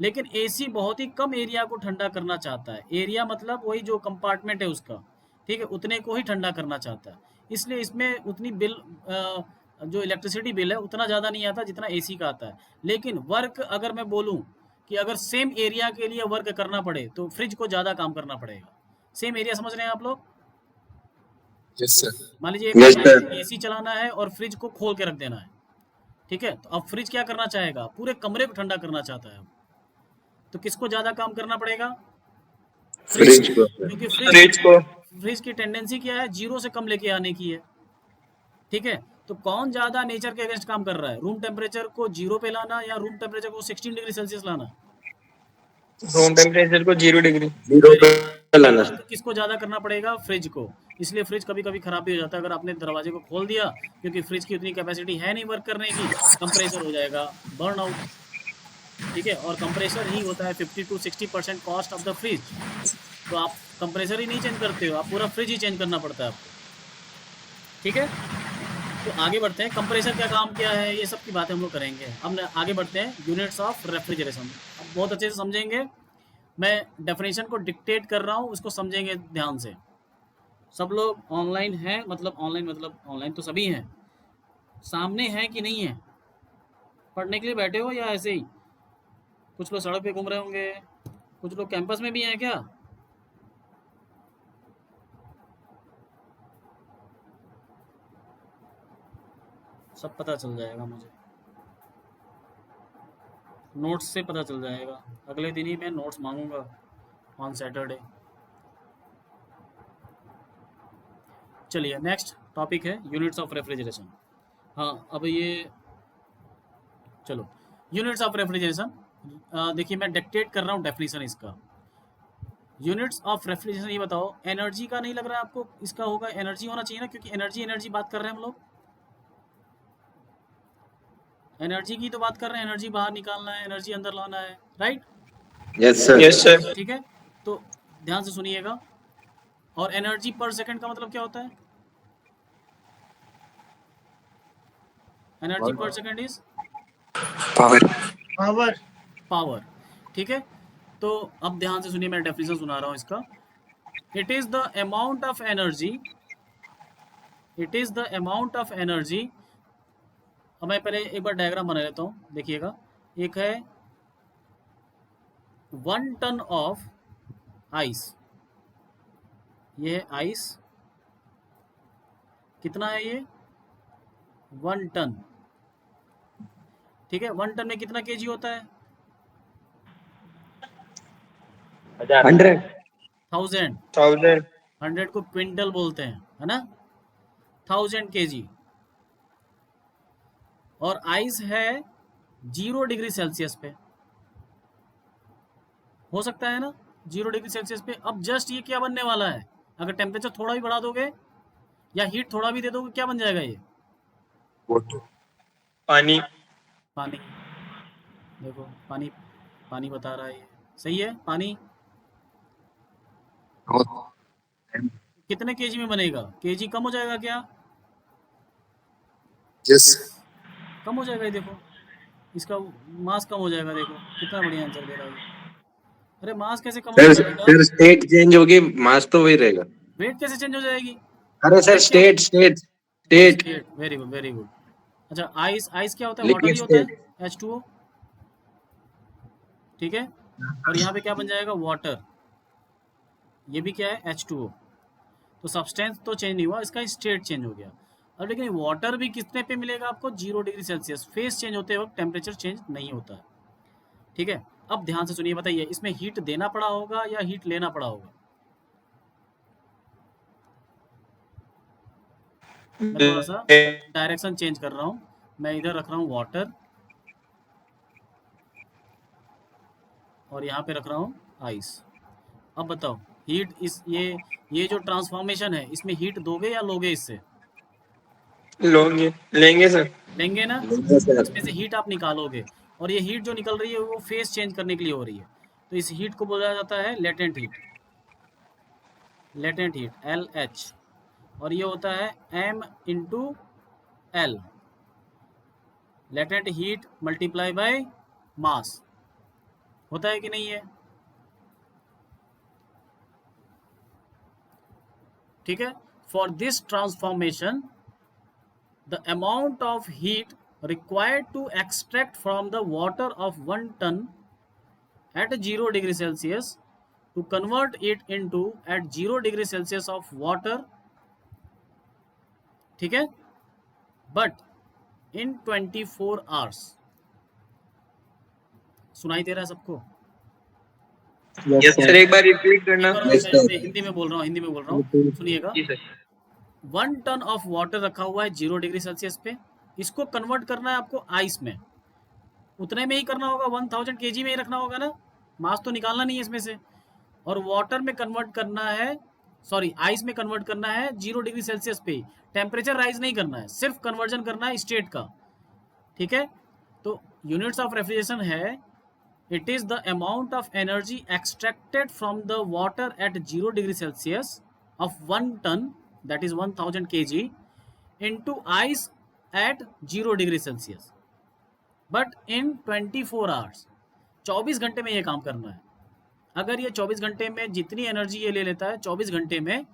लेकिन एसी बहुत ही कम एरिया को ठंडा करना चाहता है। एरिया मतलब वही जो कंपार्टमेंट है उसका, ठीक है, उतने को ही ठंडा करना चाहता है। इसलिए इसमें उतनी बिल जो इलेक्ट्रिसिटी बिल है उतना ज़्यादा नहीं आता जितना एसी का आता है। लेकिन वर्क अगर मैं बोलूँ कि अगर सेम एरिया के लिए वर्क करना पड़े तो फ्रिज को ज़्यादा काम करना पड़ेगा। सेम एरिया समझ रहे हैं आप लोग? Yes sir. मान लीजिए Yes, sir. एसी चलाना है और फ्रिज को खोल के रख देना है। ठीक है, तो अब फ्रिज क्या करना चाहेगा? पूरे कमरे को ठंडा करना चाहता है। तो किसको ज़्यादा काम करना पड़ेगा? फ्रिज को। क्योंकि फ्रिज की टेंडेंसी क्या है? 0 से कम लेके आने की है। ठीक है, तो कौन ज़्यादा नेचर के अगेंस्ट काम कर रहा है? रूम टेम्परेचर को 0 पे लाना या रूम टेम्परेचर को 16 डिग्री सेल्सियस लाना? रूम टेम्परेचर को 0 डिग्री। 0 पे लाना। तो किसको ज़्यादा करना पड़ेगा? फ्रिज को। इसलिए फ्रिज कभी कभी ख़राब भी हो जाता है अगर आपने दरवाजे को खोल दिया, क्योंकि फ्रिज की उतनी कैपेसिटी है नहीं वर्क करने की, कंप्रेसर हो जाएगा, बर्न आउट। ठीक है, और कंप्रेसर ही होता है 50 to 60% cost of the fridge. तो आप कंप्रेसर ही नहीं चेंज करते हो, आप पूरा फ्रिज ही चेंज करना पड़ता है आपको। ठीक है, तो आगे बढ़ते हैं। कंप्रेसर क्या काम किया है ये सब की बातें हम लोग करेंगे। अब आगे बढ़ते हैं यूनिट्स ऑफ रेफ्रिजरेशन। अब बहुत अच्छे से समझेंगे, मैं डेफिनेशन को डिक्टेट कर रहा हूँ, उसको समझेंगे ध्यान से। सब लोग ऑनलाइन हैं, मतलब ऑनलाइन तो सभी हैं, सामने हैं कि नहीं है? पढ़ने के लिए बैठे हो या ऐसे ही? कुछ लोग सड़क पे घूम रहे होंगे, कुछ लोग कैंपस में भी हैं क्या? सब पता चल जाएगा मुझे, नोट्स से पता चल जाएगा। अगले दिन ही मैं नोट्स मांगूंगा ऑन सैटरडे। चलिए, नेक्स्ट टॉपिक है यूनिट्स ऑफ रेफ्रिजरेशन। हाँ, अब ये चलो यूनिट्स ऑफ रेफ्रिजरेशन देखिए, मैं डिक्टेट कर रहा हूँ डेफिनेशन इसका। यूनिट्स ऑफ रेफ्रिजरेशन, ये बताओ, एनर्जी का नहीं लग रहा है आपको? इसका होगा, एनर्जी होना चाहिए ना, क्योंकि एनर्जी बात कर रहे हैं हम लोग, एनर्जी की तो बात कर रहे हैं। एनर्जी बाहर निकालना है, एनर्जी अंदर लाना है, right? Yes sir. Yes sir. ठीक है, तो ध्यान से सुनिएगा। और एनर्जी पर सेकंड का मतलब क्या होता है? एनर्जी पर सेकंड इज पावर। ठीक है, तो अब ध्यान से सुनिए, मैं डेफिनेशन सुना रहा हूँ इसका। It is the amount of energy, अब मैं पहले एक बार डायग्राम बना लेता हूँ, देखिएगा। एक है 1 टन ऑफ आइस, ये है आइस, कितना है ये? 1 टन। ठीक है, 1 टन में कितना केजी होता है? 100 1000। 100 को क्विंटल बोलते हैं, है ना? 1000 केजी। और आइस है 0 डिग्री सेल्सियस पे, हो सकता है ना 0 डिग्री सेल्सियस पे। अब जस्ट ये क्या बनने वाला है, अगर टेम्परेचर थोड़ा भी बढ़ा दोगे या हीट थोड़ा भी दे दोगे, क्या बन जाएगा ये? पानी। पानी। देखो पानी, पानी बता रहा है ये, सही है। पानी कितने केजी में बनेगा? केजी कम हो जाएगा क्या? कम हो जाएगा, ये देखो इसका मास कम हो जाएगा। देखो कितना बढ़िया आंसर दे रहा है ये। अरे मास कैसे कम हो सर जाएगा? सर स्टेट चेंज होगी, मास तो वही रहेगा। वेट कैसे चेंज हो जाएगी? अरे सर वेट क्या? State state state state, very good very good. अच्छा आइस, आइस क्या होता है? वाटर लिक्विड ही होता स्टेट। है, H2O, ठीक है। और यहाँ पे क्या बन जाएगा? वाटर। ये भी क्या है? H2O। तो सब्सटेंस तो चेंज नहीं हुआ, इसका स्टेट चेंज हो गया। अब लेकिन वाटर भी कितने पे मिलेगा आपको? 0 डिग्री सेल्सियस। फेस चेंज होते वक्त टेम्परेचर चेंज नहीं होता है, ठीक है। अब ध्यान से सुनिए, बताइए इसमें हीट देना पड़ा होगा या हीट लेना पड़ा होगा? मैं थोड़ा सा डायरेक्शन चेंज कर रहा हूँ, मैं इधर रख रहा हूँ वाटर और यहाँ पे रख रहा हूँ आइस। अब बताओ हीट, इस ये जो ट्रांसफॉर्मेशन है, इसमें हीट दोगे या लोगे? इससे लेंगे सर। लेंगे ना, इसमें से हीट आप निकालोगे और ये हीट जो निकल रही है वो फेस चेंज करने के लिए हो रही है। तो इस हीट को बोला जाता है latent heat, latent heat LH। और ये होता है M into L, latent heat multiply by mass. होता है कि नहीं है? ठीक है। For this transformation the amount of heat required to extract from the water of 1 ton at 0 degree Celsius to convert it into at 0 degree Celsius of water, ठीक है, but in 24 hours। सुनाई दे रहा है सबको? यस सर, एक बार repeat करना। मैं हिंदी में बोल रहा हूँ, हिंदी में बोल रहा हूँ, सुनिएगा। जी सर। 1 टन ऑफ वाटर रखा हुआ है 0 डिग्री सेल्सियस पे, इसको कन्वर्ट करना है आपको आइस में। उतने में ही करना होगा, 1000 kg में ही रखना होगा ना, मास तो निकालना नहीं है इसमें से। और वाटर में कन्वर्ट करना है, सॉरी आइस में कन्वर्ट करना है 0 डिग्री सेल्सियस पे ही। टेम्परेचर राइज नहीं करना है, सिर्फ कन्वर्जन करना है स्टेट का, ठीक है। तो यूनिट्स ऑफ रेफ्रिजरेशन है, it is the amount of energy extracted from the water at 0 degree Celsius of 1 ton, that is 1000 kg into ice at 0 degree Celsius, but in 24 hours। 24 घंटे में ये काम करना है। अगर ये 24 घंटे में जितनी एनर्जी ये ले लेता है 24 घंटे में,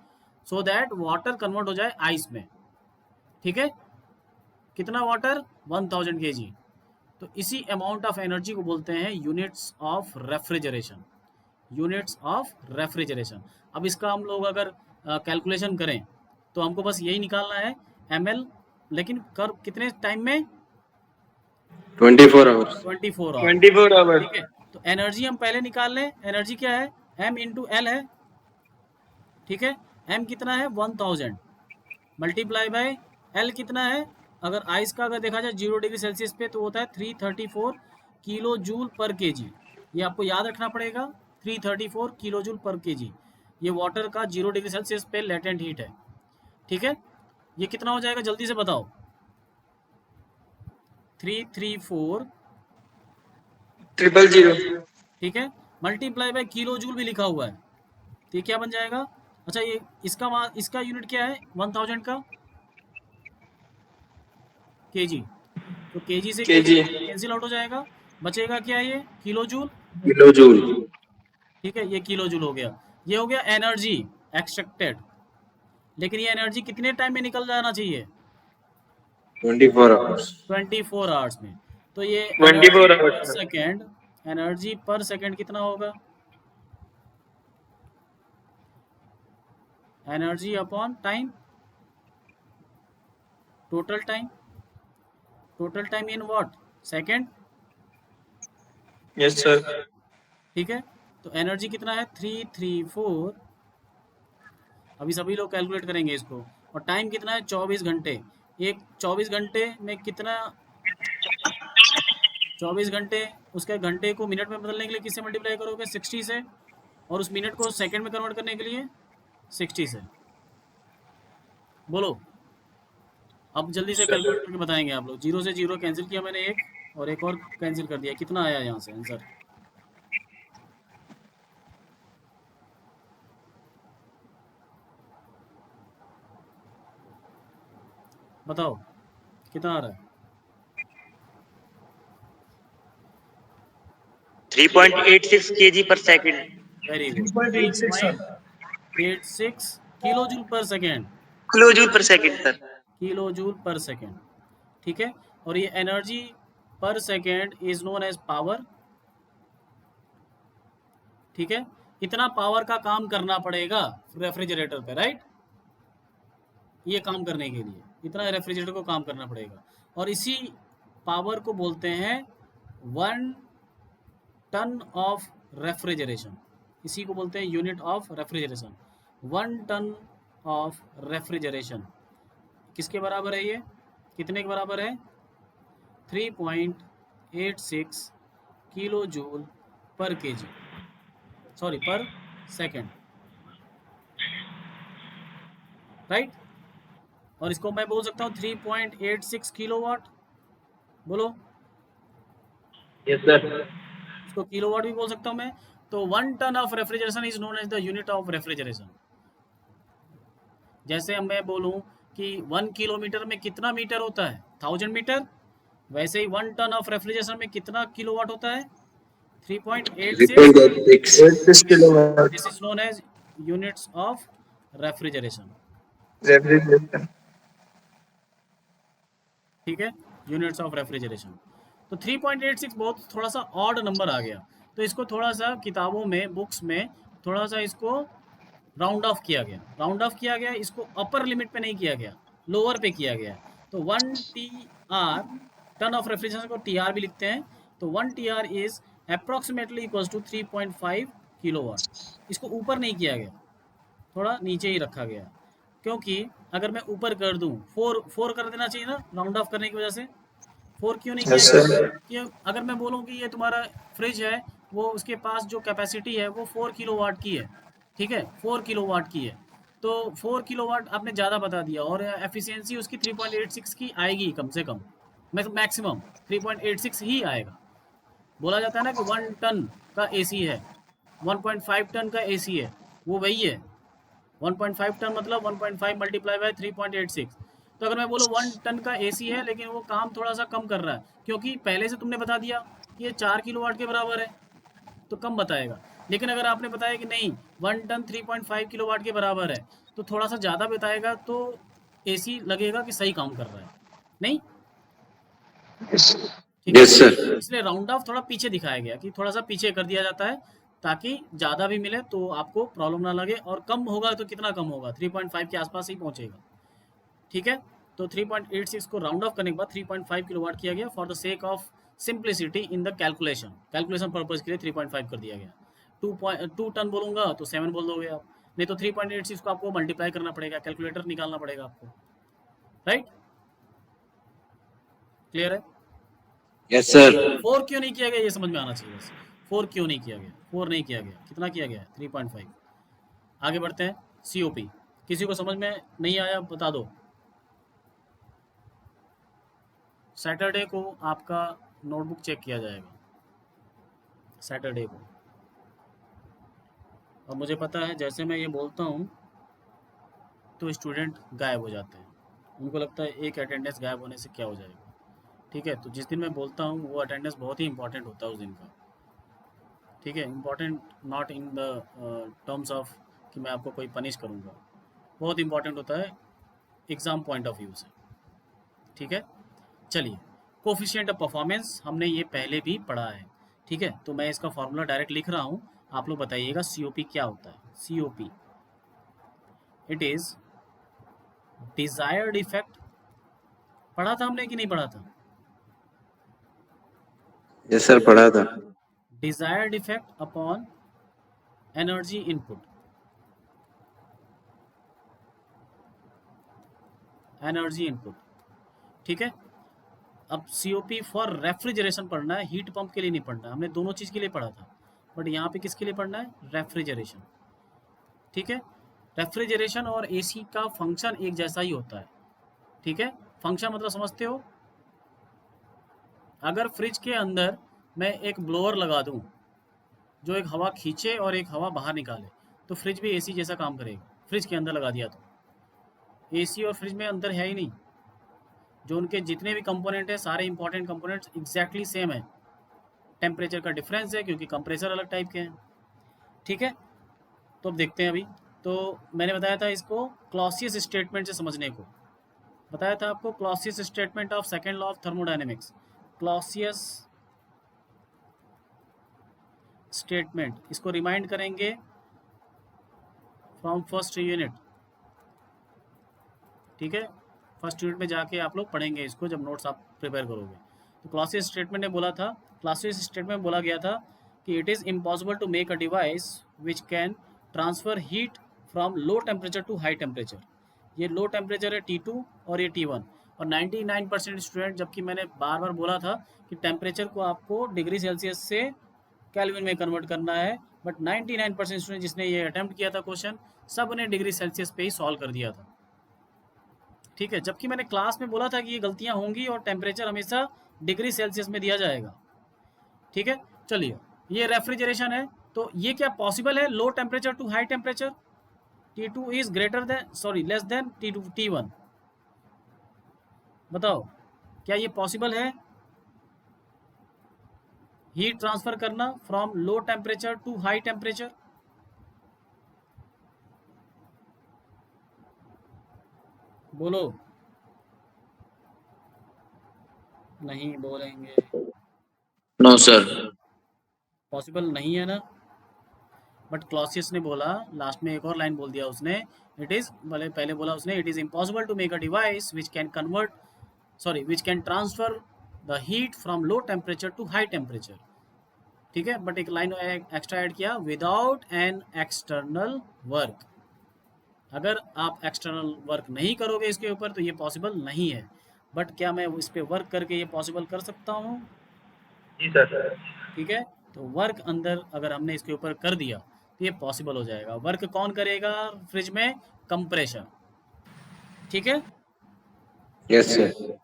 सो दैट वाटर कन्वर्ट हो जाए आइस में, ठीक है। कितना वाटर? 1000 kg। तो इसी अमाउंट ऑफ एनर्जी को बोलते हैं units of refrigeration, units of refrigeration. अब इसका हम लोग अगर कैलकुलेशन करें तो हमको बस यही निकालना है ml, लेकिन कर कितने टाइम में? 24 आवर्स। 24 आवर। ठीक है। तो एनर्जी हम पहले निकाल लें, एनर्जी क्या है? M इंटू L है, ठीक है। M कितना है? 1000 मल्टीप्लाई बाय L कितना है? अगर आइस का अगर देखा जाए 0 डिग्री सेल्सियस पे तो होता है 334 किलो जूल पर केजी। ये आपको याद रखना पड़ेगा, 334 किलो जूल पर केजी। ये वाटर का 0 डिग्री सेल्सियस पे लेटेंट हीट है, ठीक है। ये कितना हो जाएगा जल्दी से बताओ? 334 000, ठीक है, मल्टीप्लाई बाय किलो जूल भी लिखा हुआ है, तो ये क्या बन जाएगा? अच्छा ये इसका यूनिट क्या है 1000 का? केजी। तो केजी से केजी कैंसिल आउट हो जाएगा, बचेगा क्या? ये किलो जूल, किलो जूल, ठीक है। ये किलो जूल हो गया, ये हो गया एनर्जी एक्सट्रैक्टेड। लेकिन ये एनर्जी कितने टाइम में निकल जाना चाहिए? 24 आवर्स। 24 आवर्स में। तो ये 24 hours per second, energy per second कितना होगा? Energy upon time, total time, total time in what? Second, yes sir. ठीक है। तो एनर्जी कितना है? 334, अभी सभी लोग कैलकुलेट करेंगे इसको। और टाइम कितना है? 24 घंटे। एक 24 घंटे में कितना 24 घंटे, उसके घंटे को मिनट में बदलने के लिए किससे मल्टीप्लाई करोगे? 60 से, और उस मिनट को सेकंड में कन्वर्ट करने के लिए 60 से। बोलो, अब जल्दी से कैलकुलेट करके बताएंगे आप लोग। 0 से 0 कैंसिल किया मैंने एक, और एक और कैंसिल कर दिया, कितना आया यहाँ से आंसर? बताओ कितना आ रहा है? 3.86 kg per second. Very good, 3.86 sir. 3.86 kilojoule per second, Kilojule per second, sir. Kilojoule per second, ठीक है। और ये energy per second is known as power, ठीक है। इतना पावर का काम करना पड़ेगा रेफ्रिजरेटर पे, राइट? ये काम करने के लिए इतना रेफ्रिजरेटर को काम करना पड़ेगा, और इसी पावर को बोलते हैं 1 टन ऑफ रेफ्रिजरेशन। इसी को बोलते हैं unit of refrigeration. 1 ton of refrigeration किसके बराबर है? ये कितने के बराबर है? 3.86 kilojoule per KG, sorry per second, right? और इसको मैं बोल सकता हूँ 3.86 किलोवाट। बोलो, Yes, sir. इसको किलोवाट भी बोल सकता हूँ मैं। तो 1 ton of refrigeration is known as the unit of refrigeration. जैसे मैं बोलूँ कि 1 किलोमीटर में कितना मीटर होता है? 1000 मीटर। वैसे ही 1 टन ऑफ रेफ्रिजरेशन में कितना किलोवाट होता है? 3.86 kilowatt. This is known as units of refrigeration, refrigeration, ठीक है, यूनिट्स ऑफ रेफ्रिजरेशन। तो 3.86 बहुत थोड़ा सा ऑड नंबर आ गया, तो इसको थोड़ा सा किताबों में, बुक्स में थोड़ा सा इसको राउंड ऑफ किया गया, राउंड ऑफ किया गया। इसको अपर लिमिट पे नहीं किया गया, लोअर पे किया गया। तो 1 TR, टन ऑफ रेफ्रिजरेशन को TR भी लिखते हैं। तो 1 TR is approximately equals to 3.5 kilowatt. इसको ऊपर नहीं किया गया, थोड़ा नीचे ही रखा गया, क्योंकि अगर मैं ऊपर कर दूं 4 कर देना चाहिए ना, राउंड ऑफ करने की वजह से। 4 क्यों नहीं किया गया? कि अगर मैं बोलूं कि ये तुम्हारा फ्रिज है, वो उसके पास जो कैपेसिटी है वो 4 किलोवाट की है, ठीक है, 4 किलोवाट की है। तो 4 किलोवाट आपने ज़्यादा बता दिया, और एफिशिएंसी उसकी 3.86 की आएगी कम से कम, मैक्सिमम 3.86 ही आएगा। बोला जाता है ना कि 1 टन का AC है, 1.5 टन का AC है, वो वही है। 1.5 टन मतलब 1.5 मल्टीप्लाई बाय 3.86। तो अगर मैं बोलूँ 1 टन का AC है, लेकिन वो काम थोड़ा सा कम कर रहा है, क्योंकि पहले से तुमने बता दिया कि ये 4 किलोवाट के बराबर है, तो कम बताएगा। लेकिन अगर आपने बताया कि नहीं 1 टन 3.5 किलोवाट के बराबर है, तो थोड़ा सा ज़्यादा बताएगा, तो AC लगेगा कि सही काम कर रहा है, नहीं? ठीक है, यस सर। इसलिए राउंड ऑफ थोड़ा पीछे दिखाया गया, कि थोड़ा सा पीछे कर दिया जाता है, ताकि ज़्यादा भी मिले तो आपको प्रॉब्लम ना लगे, और कम होगा तो कितना कम होगा? 3.5 के आसपास ही पहुंचेगा, ठीक है। तो 3.86 को राउंड ऑफ करने के बाद 3.5 किलोवाट किया गया, for the sake of simplicity in the calculation purpose के लिए 3.5 कर दिया गया। 2 टन बोलूँगा तो 7 बोल दोगे आप, नहीं तो 3.86 को आपको मल्टीप्लाई करना पड़ेगा, कैलकुलेटर निकालना पड़ेगा आपको, राइट? क्लियर है? Yes sir. 4 क्यों नहीं किया गया ये समझ में आना चाहिए बस। 4 क्यों नहीं किया गया? 4 नहीं किया गया, कितना किया गया? 3.5। आगे बढ़ते हैं। COP, किसी को समझ में नहीं आया बता दो। सैटरडे को आपका नोटबुक चेक किया जाएगा, सैटरडे को। और मुझे पता है जैसे मैं ये बोलता हूँ तो स्टूडेंट गायब हो जाते हैं, उनको लगता है एक अटेंडेंस गायब होने से क्या हो जाएगा, ठीक है। तो जिस दिन मैं बोलता हूँ वो अटेंडेंस बहुत ही इंपॉर्टेंट होता है उस दिन का, ठीक है। Important not in the terms of कि मैं आपको कोई पनिश करूँगा, बहुत इंपॉर्टेंट होता है एग्ज़ाम पॉइंट ऑफ व्यू से, ठीक है। चलिए, कोफिशिएंट ऑफ परफॉर्मेंस हमने ये पहले भी पढ़ा है, ठीक है। तो मैं इसका फॉर्मूला डायरेक्ट लिख रहा हूँ, आप लोग बताइएगा COP क्या होता है। COP, it is desired effect. पढ़ा था हमने कि नहीं पढ़ा था? यस सर, पढ़ा था। Desired effect upon energy input, energy input, ठीक है। अब सीओपी फॉर रेफ्रिजरेशन पढ़ना है, हीट पंप के लिए नहीं पढ़ना है। हमने दोनों चीज़ के लिए पढ़ा था, बट यहाँ पे किसके लिए पढ़ना है? रेफ्रिजरेशन। ठीक है, रेफ्रिजरेशन और एसी का फंक्शन एक जैसा ही होता है। ठीक है, फंक्शन मतलब समझते हो? अगर फ्रिज के अंदर मैं एक ब्लोअर लगा दूं जो एक हवा खींचे और एक हवा बाहर निकाले, तो फ्रिज भी एसी जैसा काम करेगा। फ्रिज के अंदर लगा दिया तो एसी और फ्रिज में अंतर है ही नहीं। जो उनके जितने भी कंपोनेंट है, सारे इंपॉर्टेंट कंपोनेंट्स एग्जैक्टली सेम है। टेम्परेचर का डिफरेंस है क्योंकि कंप्रेसर अलग टाइप के हैं। ठीक है, तो अब देखते हैं। अभी तो मैंने बताया था इसको क्लॉसियस स्टेटमेंट से समझने को, बताया था आपको Clausius statement of second law of thermodynamics. Clausius statement, इसको रिमाइंड करेंगे फ्रॉम फर्स्ट यूनिट। ठीक है, फर्स्ट यूनिट में जाके आप लोग पढ़ेंगे इसको जब नोट्स आप प्रिपेयर करोगे। तो क्लॉसियस स्टेटमेंट ने बोला था, क्लॉसियस स्टेटमेंट में बोला गया था कि it is impossible to make a device which can transfer heat from low temperature to high temperature. ये लो टेम्परेचर है T2 और ये T1। और 99% स्टूडेंट, जबकि मैंने बार बार बोला था कि टेम्परेचर को आपको डिग्री सेल्सियस से केल्विन में कन्वर्ट करना है, बट 99% स्टूडेंट जिसने ये अटेम्प्ट किया था क्वेश्चन, सब ने डिग्री सेल्सियस पे ही सॉल्व कर दिया था। ठीक है, जबकि मैंने क्लास में बोला था कि ये गलतियां होंगी और टेम्परेचर हमेशा डिग्री सेल्सियस में दिया जाएगा। ठीक है, चलिए, ये रेफ्रिजरेशन है, तो ये क्या पॉसिबल है? Low temperature to high temperature, T2 is greater than less than T1। बताओ, क्या ये पॉसिबल है? हीट ट्रांसफर करना from low temperature to high temperature. बोलो, नहीं बोलेंगे? No sir. पॉसिबल नहीं है ना। बट क्लॉसियस ने बोला, लास्ट में एक और लाइन बोल दिया उसने, इट इज, पहले बोला उसने, it is impossible to make a device which can transfer the heat from low temperature to high temperature. ठीक है, बट एक लाइन एक्स्ट्रा ऐड किया, विदाउट एन एक्सटर्नल वर्क। अगर आप एक्सटर्नल वर्क नहीं करोगे इसके ऊपर तो ये पॉसिबल नहीं है। बट क्या मैं इस पर वर्क करके ये पॉसिबल कर सकता हूँ? जी सर। ठीक है, तो वर्क अंदर अगर हमने इसके ऊपर कर दिया तो ये पॉसिबल हो जाएगा। वर्क कौन करेगा फ्रिज में? कंप्रेशर। ठीक है, यस सर।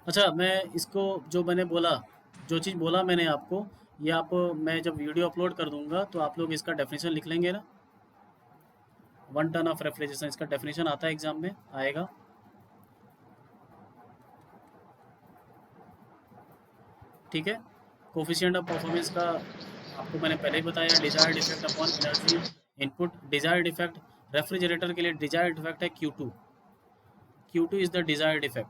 अच्छा, मैं इसको जो मैंने बोला, जो चीज़ बोला मैंने आपको, ये आप, मैं जब वीडियो अपलोड कर दूंगा तो आप लोग इसका डेफिनेशन लिख लेंगे ना। 1 टन ऑफ रेफ्रिजरेशन, इसका डेफिनेशन आता है एग्जाम में, आएगा। ठीक है, कोफिशिएंट ऑफ परफॉर्मेंस का आपको मैंने पहले ही बताया, desired effect upon energy input. Desired effect refrigerator के लिए डिजायर्ड इफेक्ट है Q2। Q2 is the desired effect,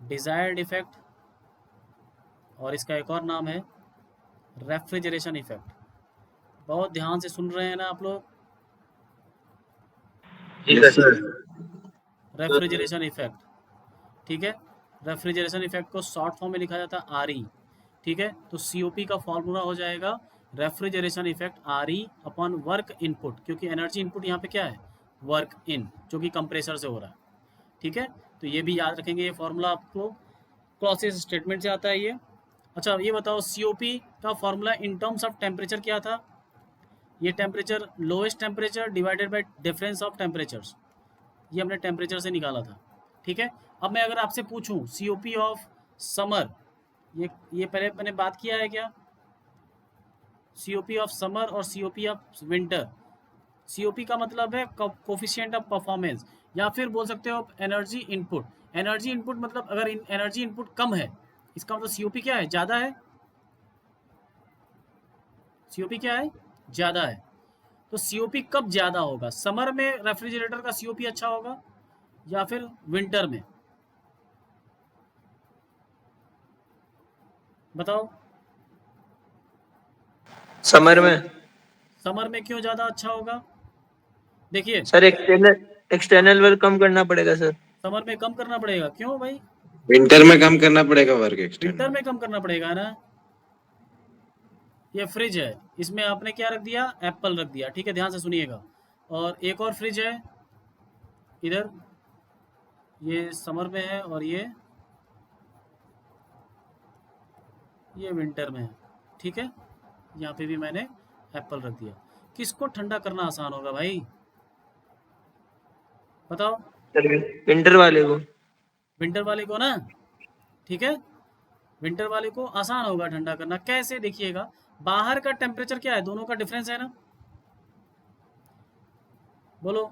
desired effect. और इसका एक और नाम है रेफ्रिजरेशन इफेक्ट। बहुत ध्यान से सुन रहे हैं ना आप लोग? Refrigeration effect. ठीक है, रेफ्रिजरेशन इफेक्ट को शॉर्ट फॉर्म में लिखा जाता है RE। ठीक है, तो COP का फॉर्मूला हो जाएगा refrigeration effect RE upon work input, क्योंकि एनर्जी इनपुट यहाँ पे क्या है? वर्क इन, जो कि कंप्रेसर से हो रहा है। ठीक है, तो ये भी याद रखेंगे, ये फॉर्मूला आपको क्लॉसियस स्टेटमेंट से आता है ये। अच्छा, ये बताओ COP का formula in terms of temperature क्या था? ये temperature, lowest temperature divided by difference of temperatures, ये हमने टेम्परेचर से निकाला था। ठीक है, अब मैं अगर आपसे पूछूं COP ऑफ समर, ये पहले मैंने बात किया है क्या? COP ऑफ समर और COP ऑफ विंटर। COP का मतलब है कोफिशिएंट ऑफ परफॉर्मेंस, या फिर बोल सकते हो एनर्जी इनपुट। एनर्जी इनपुट मतलब अगर एनर्जी इनपुट कम है, इसका मतलब COP क्या है? ज़्यादा है। COP क्या है? ज़्यादा है। तो COP कब ज़्यादा होगा? समर में रेफ्रिजरेटर का COP अच्छा होगा या फिर विंटर में? बताओ। समर में। समर में क्यों ज़्यादा अच्छा होगा? देखिए सर एक्सटर्नल वर्क कम करना पड़ेगा सर। समर में कम करना पड़ेगा, क्यों भाई? विंटर में कम करना पड़ेगा वर्क एक्सटेंड। विंटर में कम करना पड़ेगा ना। ये फ्रिज है, इसमें आपने क्या रख दिया, एप्पल रख दिया, ठीक है, ध्यान से सुनिएगा। और एक और फ्रिज है इधर, ये समर में है और ये विंटर में है, ठीक है। यहाँ पे भी मैंने एप्पल रख दिया। किसको ठंडा करना आसान होगा भाई, बताओ? विंटर वाले को। विंटर वाले को ना, ठीक है, विंटर वाले को आसान होगा ठंडा करना। कैसे, देखिएगा, बाहर का टेम्परेचर क्या है, दोनों का डिफरेंस है ना, बोलो।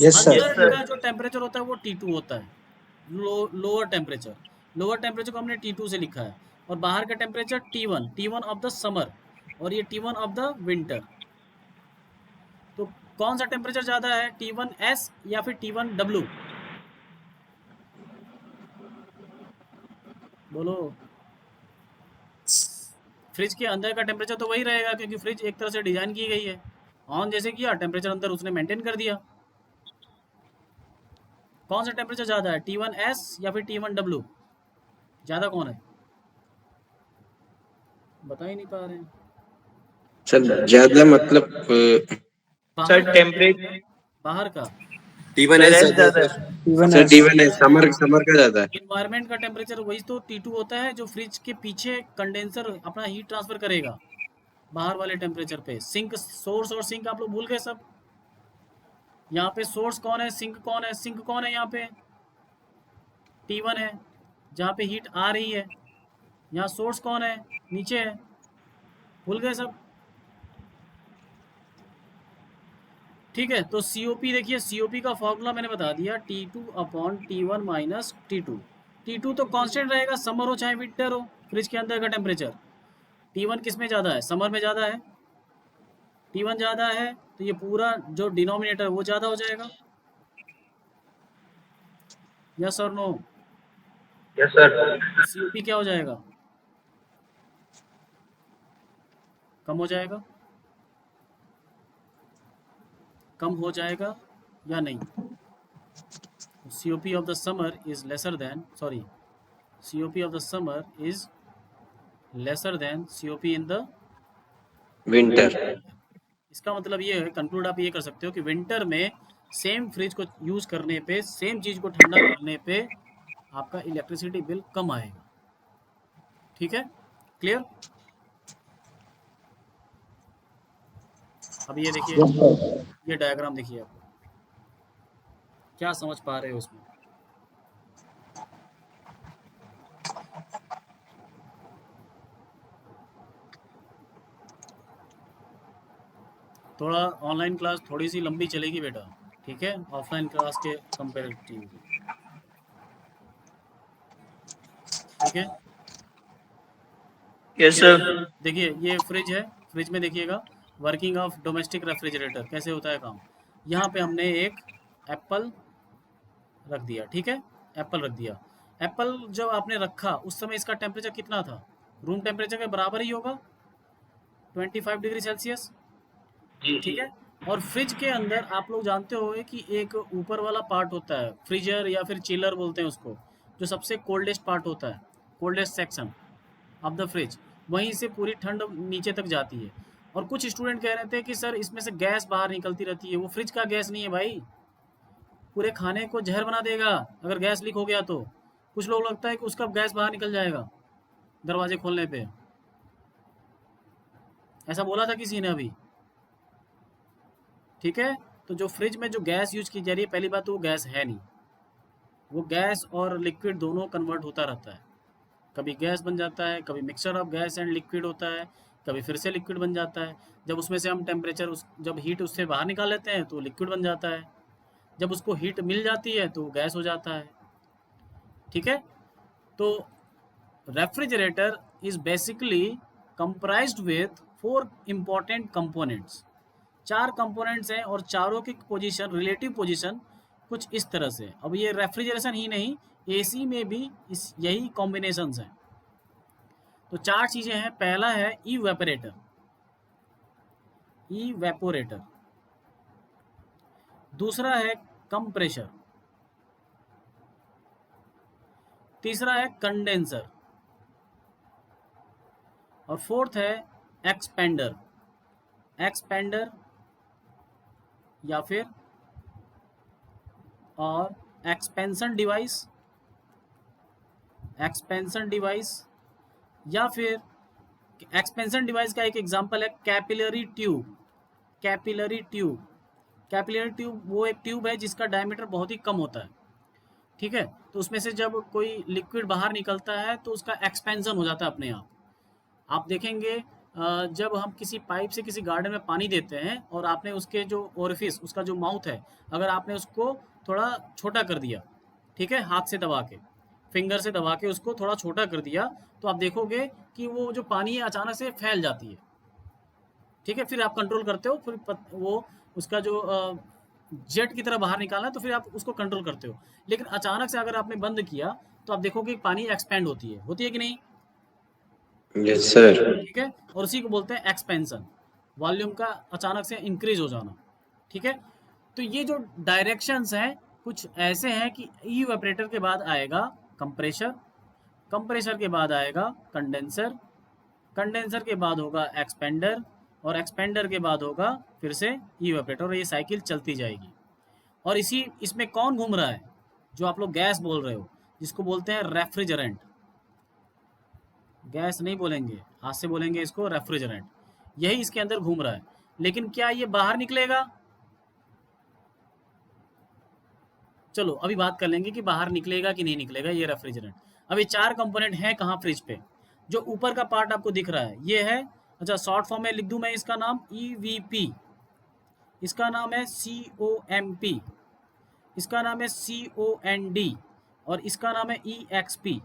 Yes sir. अंदर का जो टेम्परेचर होता है वो T2 होता है, लोअर टेम्परेचर। लोअर टेम्परेचर को हमने T2 से लिखा है, और बाहर का temperature T1 of the summer, और ये T1 ऑफ द विंटर। तो कौन सा टेम्परेचर ज़्यादा है, T1S या फिर T1W, बोलो? फ्रिज के अंदर का टेम्परेचर तो वही रहेगा, क्योंकि फ्रिज एक तरह से डिज़ाइन की गई है, ऑन जैसे किया टेम्परेचर अंदर उसने मेंटेन कर दिया। कौन सा टेम्परेचर ज़्यादा है, T1S या फिर T1W, ज़्यादा कौन है, बता ही नहीं पा रहे हैं सर ज्यादा मतलब बाहर सर टेम्परेचर बाहर का T1S ज्यादा है सर। T1S समर का ज्यादा है। इन्वायरमेंट का टेम्परेचर वही तो T2 होता है, जो फ्रिज के पीछे कंडेंसर अपना हीट ट्रांसफर करेगा बाहर वाले टेम्परेचर पे। सिंक, सोर्स और सिंक आप लोग भूल गए सब। यहाँ पे सोर्स कौन है, सिंक कौन है, सिंक कौन है, यहाँ पे T1 है जहाँ पे हीट आ रही है। यहाँ सोर्स कौन है, नीचे है, भूल गए सब, ठीक है। तो COP देखिए, COP का फॉर्मूला मैंने बता दिया, T2/T1 माइनस T2। T2 तो कांस्टेंट रहेगा, समर हो चाहे विंटर हो, फ्रिज के अंदर का टेम्परेचर। T1 किस में ज़्यादा है, समर में ज़्यादा है, T1 ज़्यादा है, तो ये पूरा जो डिनोमिनेटर वो ज़्यादा हो जाएगा। यस और नो? Yes sir. COP क्या हो जाएगा, कम हो जाएगा, कम हो जाएगा या नहीं? COP of the summer is lesser than, sorry, COP of the summer is lesser than COP in the winter. इसका मतलब ये है, कंक्लूड आप ये कर सकते हो कि विंटर में सेम फ्रिज को यूज़ करने पे, सेम चीज़ को ठंडा करने पे आपका इलेक्ट्रिसिटी बिल कम आएगा, ठीक है, क्लियर? अब ये देखिए, ये डायग्राम देखिए, आप क्या समझ पा रहे हो उसमें? थोड़ा ऑनलाइन क्लास थोड़ी सी लंबी चलेगी बेटा, ठीक है, ऑफलाइन क्लास के कंपेरेटिव, ठीक है। Yes sir. देखिए ये फ्रिज है, फ्रिज में देखिएगा वर्किंग ऑफ डोमेस्टिक रेफ्रिजरेटर कैसे होता है काम। यहाँ पे हमने एक एप्पल रख दिया, ठीक है, एप्पल रख दिया। एप्पल जब आपने रखा उस समय इसका टेम्परेचर कितना था, रूम टेम्परेचर के बराबर ही होगा, 25 डिग्री सेल्सियस, ठीक है। और फ्रिज के अंदर आप लोग जानते हो कि एक ऊपर वाला पार्ट होता है, फ्रीजर या फिर चिलर बोलते हैं उसको, जो सबसे कोल्डेस्ट पार्ट होता है, coldest section of the fridge, वहीं से पूरी ठंड नीचे तक जाती है। और कुछ स्टूडेंट कह रहे थे कि सर इसमें से गैस बाहर निकलती रहती है, वो फ्रिज का गैस नहीं है भाई, पूरे खाने को जहर बना देगा अगर गैस लीक हो गया तो। कुछ लोग लगता है कि उसका गैस बाहर निकल जाएगा दरवाजे खोलने पे, ऐसा बोला था किसी ने अभी, ठीक है। तो जो फ्रिज में जो गैस यूज की जा रही है, पहली बात तो वो गैस है नहीं, वो गैस और लिक्विड दोनों कन्वर्ट होता रहता है, कभी गैस बन जाता है, कभी mixture of gas and liquid होता है, कभी फिर से लिक्विड बन जाता है। जब उसमें से हम टेम्परेचर जब हीट उससे बाहर निकाल लेते हैं तो लिक्विड बन जाता है, जब उसको हीट मिल जाती है तो गैस हो जाता है, ठीक है। तो refrigerator is basically comprised with 4 important components, 4 components हैं, और चारों की पोजीशन, रिलेटिव पोजीशन कुछ इस तरह से। अब ये रेफ्रिजरेशन ही नहीं, AC में भी यही कॉम्बिनेशंस हैं। तो 4 चीज़ें हैं, पहला है इवेपोरेटर, इवेपोरेटर, दूसरा है कंप्रेशर, तीसरा है कंडेंसर, और फोर्थ है एक्सपेंडर। एक्सपेंडर या फिर और एक्सपेंशन डिवाइस, एक्सपेंशन डिवाइस, या फिर एक्सपेंशन डिवाइस का एक एग्जांपल है capillary tube. Capillary tube, capillary tube वो एक ट्यूब है जिसका डायमीटर बहुत ही कम होता है, ठीक है। तो उसमें से जब कोई लिक्विड बाहर निकलता है तो उसका एक्सपेंशन हो जाता है अपने आप। आप देखेंगे जब हम किसी पाइप से किसी गार्डन में पानी देते हैं और आपने उसके जो ओरिफिस, उसका जो माउथ है, अगर आपने उसको थोड़ा छोटा कर दिया, ठीक है, हाथ से दबा के, फिंगर से दबा के उसको थोड़ा छोटा कर दिया, तो आप देखोगे कि वो जो पानी है अचानक से फैल जाती है, ठीक है। फिर आप कंट्रोल करते हो, फिर वो उसका जो जेट की तरह बाहर निकालना है तो फिर आप उसको कंट्रोल करते हो। लेकिन अचानक से अगर आपने बंद किया तो आप देखोगे कि पानी एक्सपेंड होती है कि नहीं? Yes sir. ठीक है, और उसी को बोलते हैं एक्सपेंशन, वॉल्यूम का अचानक से इंक्रीज हो जाना, ठीक है। तो ये जो डायरेक्शंस हैं कुछ ऐसे हैं कि इवेपोरेटर के बाद आएगा कंप्रेशर, कंप्रेशर के बाद आएगा कंडेंसर, कंडेंसर के बाद होगा एक्सपेंडर, और एक्सपेंडर के बाद होगा फिर से इवेपोरेटर, और ये साइकिल चलती जाएगी। और इसमें कौन घूम रहा है? जो आप लोग गैस बोल रहे हो, जिसको बोलते हैं रेफ्रिजरेंट। गैस नहीं बोलेंगे, हाथ से बोलेंगे इसको रेफ्रिजरेंट। यही इसके अंदर घूम रहा है। लेकिन क्या ये बाहर निकलेगा? चलो अभी बात कर लेंगे कि बाहर निकलेगा कि नहीं निकलेगा ये रेफ्रिजरेंट। अब ये 4 कंपोनेंट हैं कहाँ फ्रिज पे। जो ऊपर का पार्ट आपको दिख रहा है ये है, अच्छा शॉर्ट फॉर्म में लिख दूं मैं इसका नाम EVP, इसका नाम है COMP, इसका नाम है COND, और इसका नाम है EXP,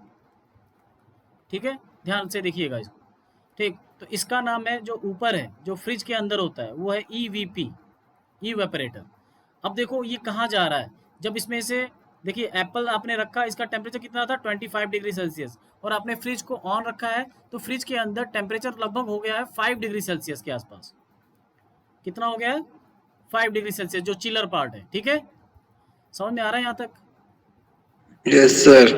ठीक है, ध्यान से देखिएगा इसको, ठीक। तो इसका नाम है, जो ऊपर है जो फ्रिज के अंदर होता है वो है EVP, इवेपोरेटर। अब देखो ये कहाँ जा रहा है, जब इसमें से देखिए एप्पल आपने रखा, इसका टेम्परेचर कितना था 25 डिग्री सेल्सियस, और आपने फ्रिज को ऑन रखा है तो फ्रिज के अंदर टेम्परेचर लगभग हो गया है 5 डिग्री सेल्सियस के आसपास। कितना हो गया है? 5 डिग्री सेल्सियस, जो चिलर पार्ट है, ठीक है। समझ में आ रहा है यहाँ तक? Yes sir.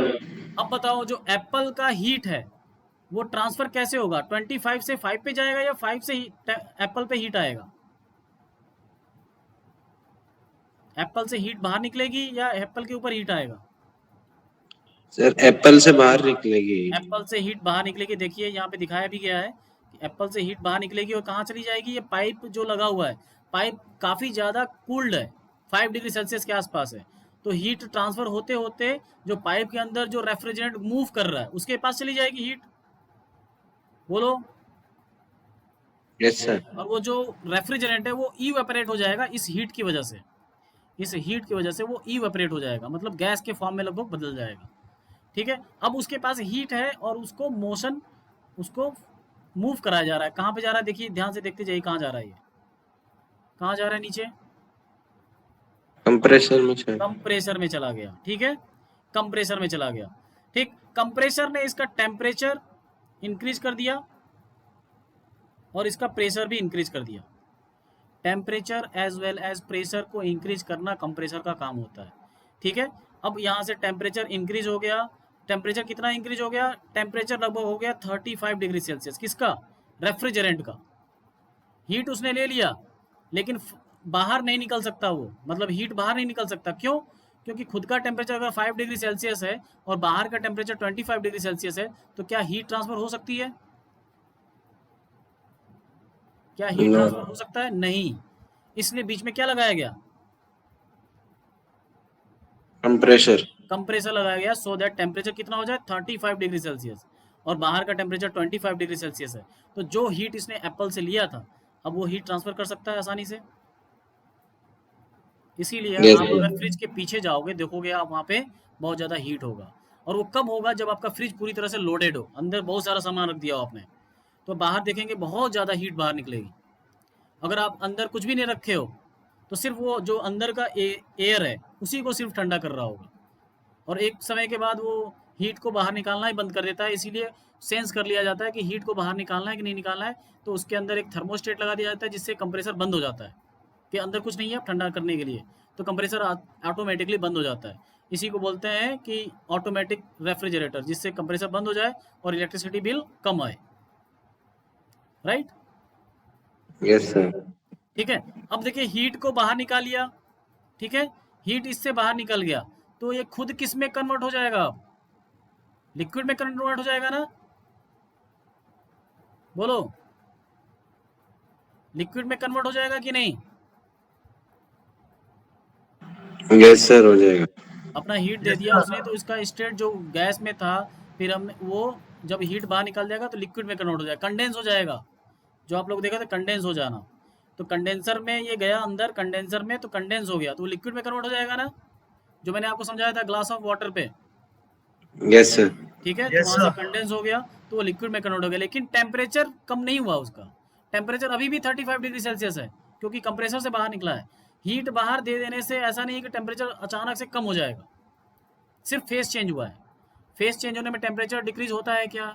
अब बताओ जो एप्पल का हीट है वो ट्रांसफर कैसे होगा? 25 से 5 पे जाएगा या 5 से एप्पल पे हीट आएगा? एप्पल से हीट बाहर निकलेगी या एप्पल के ऊपर हीट आएगा? सर एप्पल से बाहर निकलेगी। एप्पल से हीट बाहर निकलेगी। देखिए यहाँ पे दिखाया भी गया है कि एप्पल से हीट बाहर निकलेगी और कहाँ चली जाएगी? ये पाइप जो लगा हुआ है, पाइप काफ़ी ज़्यादा कूल्ड है, 5 डिग्री सेल्सियस के आसपास है, तो हीट ट्रांसफर होते होते जो पाइप के अंदर जो रेफ्रिजरेंट मूव कर रहा है उसके पास चली जाएगी हीट। बोलो। Yes sir. और वो जो रेफ्रिजरेंट है वो इवेपोरेट हो जाएगा इस हीट की वजह से, इस हीट की वजह से वो इवेपोरेट हो जाएगा, मतलब गैस के फॉर्म में लगभग बदल जाएगा, ठीक है। अब उसके पास हीट है और उसको मोशन, उसको मूव कराया जा रहा है। कहाँ पे जा रहा है? देखिए ध्यान से देखते जाइए कहाँ जा रहा है, ये कहाँ जा रहा है? नीचे कंप्रेसर में चला, कंप्रेसर में चला गया, ठीक है, कंप्रेसर में चला गया, ठीक। कंप्रेसर ने इसका टेम्परेचर इंक्रीज कर दिया और इसका प्रेशर भी इंक्रीज कर दिया। Temperature as well as pressure को इंक्रीज करना कंप्रेसर का काम होता है, ठीक है। अब यहाँ से टेम्परेचर इंक्रीज हो गया। टेम्परेचर कितना इंक्रीज हो गया? टेम्परेचर लगभग हो गया 35 डिग्री सेल्सियस। किसका? रेफ्रिजरेंट का। हीट उसने ले लिया लेकिन बाहर नहीं निकल सकता वो, मतलब हीट बाहर नहीं निकल सकता। क्यों? क्योंकि खुद का टेम्परेचर अगर 5 डिग्री सेल्सियस है और बाहर का टेम्परेचर 25 डिग्री सेल्सियस है तो क्या हीट ट्रांसफर हो सकती है? क्या हीट ट्रांसफर हो सकता है? नहीं। इसलिए बीच में क्या लगाया गया? कंप्रेसर, कंप्रेसर लगाया गया, सो दैट टेम्परेचर कितना हो जाए 35 डिग्री सेल्सियस और बाहर का टेम्परेचर 25 डिग्री सेल्सियस है। तो जो हीट इसने एप्पल से लिया था अब वो हीट ट्रांसफर कर सकता है आसानी से। इसीलिए Yes, आप sir. अगर फ्रिज के पीछे जाओगे देखोगे आप वहाँ पे बहुत ज़्यादा हीट होगा। और वो कब होगा? जब आपका फ्रिज पूरी तरह से लोडेड हो, अंदर बहुत सारा सामान रख दिया हो आपने, तो बाहर देखेंगे बहुत ज़्यादा हीट बाहर निकलेगी। अगर आप अंदर कुछ भी नहीं रखे हो तो सिर्फ वो जो अंदर का एयर है उसी को सिर्फ ठंडा कर रहा होगा, और एक समय के बाद वो हीट को बाहर निकालना ही बंद कर देता है। इसीलिए सेंस कर लिया जाता है कि हीट को बाहर निकालना है कि नहीं निकालना है, तो उसके अंदर एक थर्मोस्टेट लगा दिया जाता है जिससे कंप्रेसर बंद हो जाता है कि अंदर कुछ नहीं है ठंडा करने के लिए, तो कंप्रेसर ऑटोमेटिकली बंद हो जाता है। इसी को बोलते हैं कि ऑटोमेटिक रेफ्रिजरेटर, जिससे कंप्रेसर बंद हो जाए और इलेक्ट्रिसिटी बिल कम आए, राइट? Yes sir. ठीक है, अब देखिए हीट को बाहर निकालिया, ठीक है, हीट इससे बाहर निकल गया, तो ये खुद किस में कन्वर्ट हो जाएगा? लिक्विड में कन्वर्ट हो जाएगा ना, बोलो, लिक्विड में कन्वर्ट हो जाएगा कि नहीं? यस सर, हो जाएगा। अपना हीट दे दिया उसने, तो इसका स्टेट जो गैस में था, फिर हमने वो जब हीट बाहर निकल जाएगा तो लिक्विड में कन्वर्ट हो जाएगा, कंडेंस हो जाएगा, जो आप लोग देखा था कंडेंस हो जाना। तो कंडेंसर में ये गया अंदर, कंडेंसर में तो कंडेंस हो गया, तो लिक्विड में कन्वर्ट हो जाएगा ना, जो मैंने आपको समझाया था ग्लास ऑफ वाटर पे। Yes sir. ठीक है, तो वहाँ से कंडेंस हो गया तो वो लिक्विड में कन्वर्ट हो गया, लेकिन टेम्परेचर कम नहीं हुआ उसका, टेम्परेचर अभी भी 35 डिग्री सेल्सियस है, क्योंकि कंप्रेसर से बाहर निकला है। हीट बाहर दे देने से ऐसा नहीं है कि टेम्परेचर अचानक से कम हो जाएगा, सिर्फ फेस चेंज हुआ है। फेस चेंज होने में टेम्परेचर डिक्रीज होता है क्या?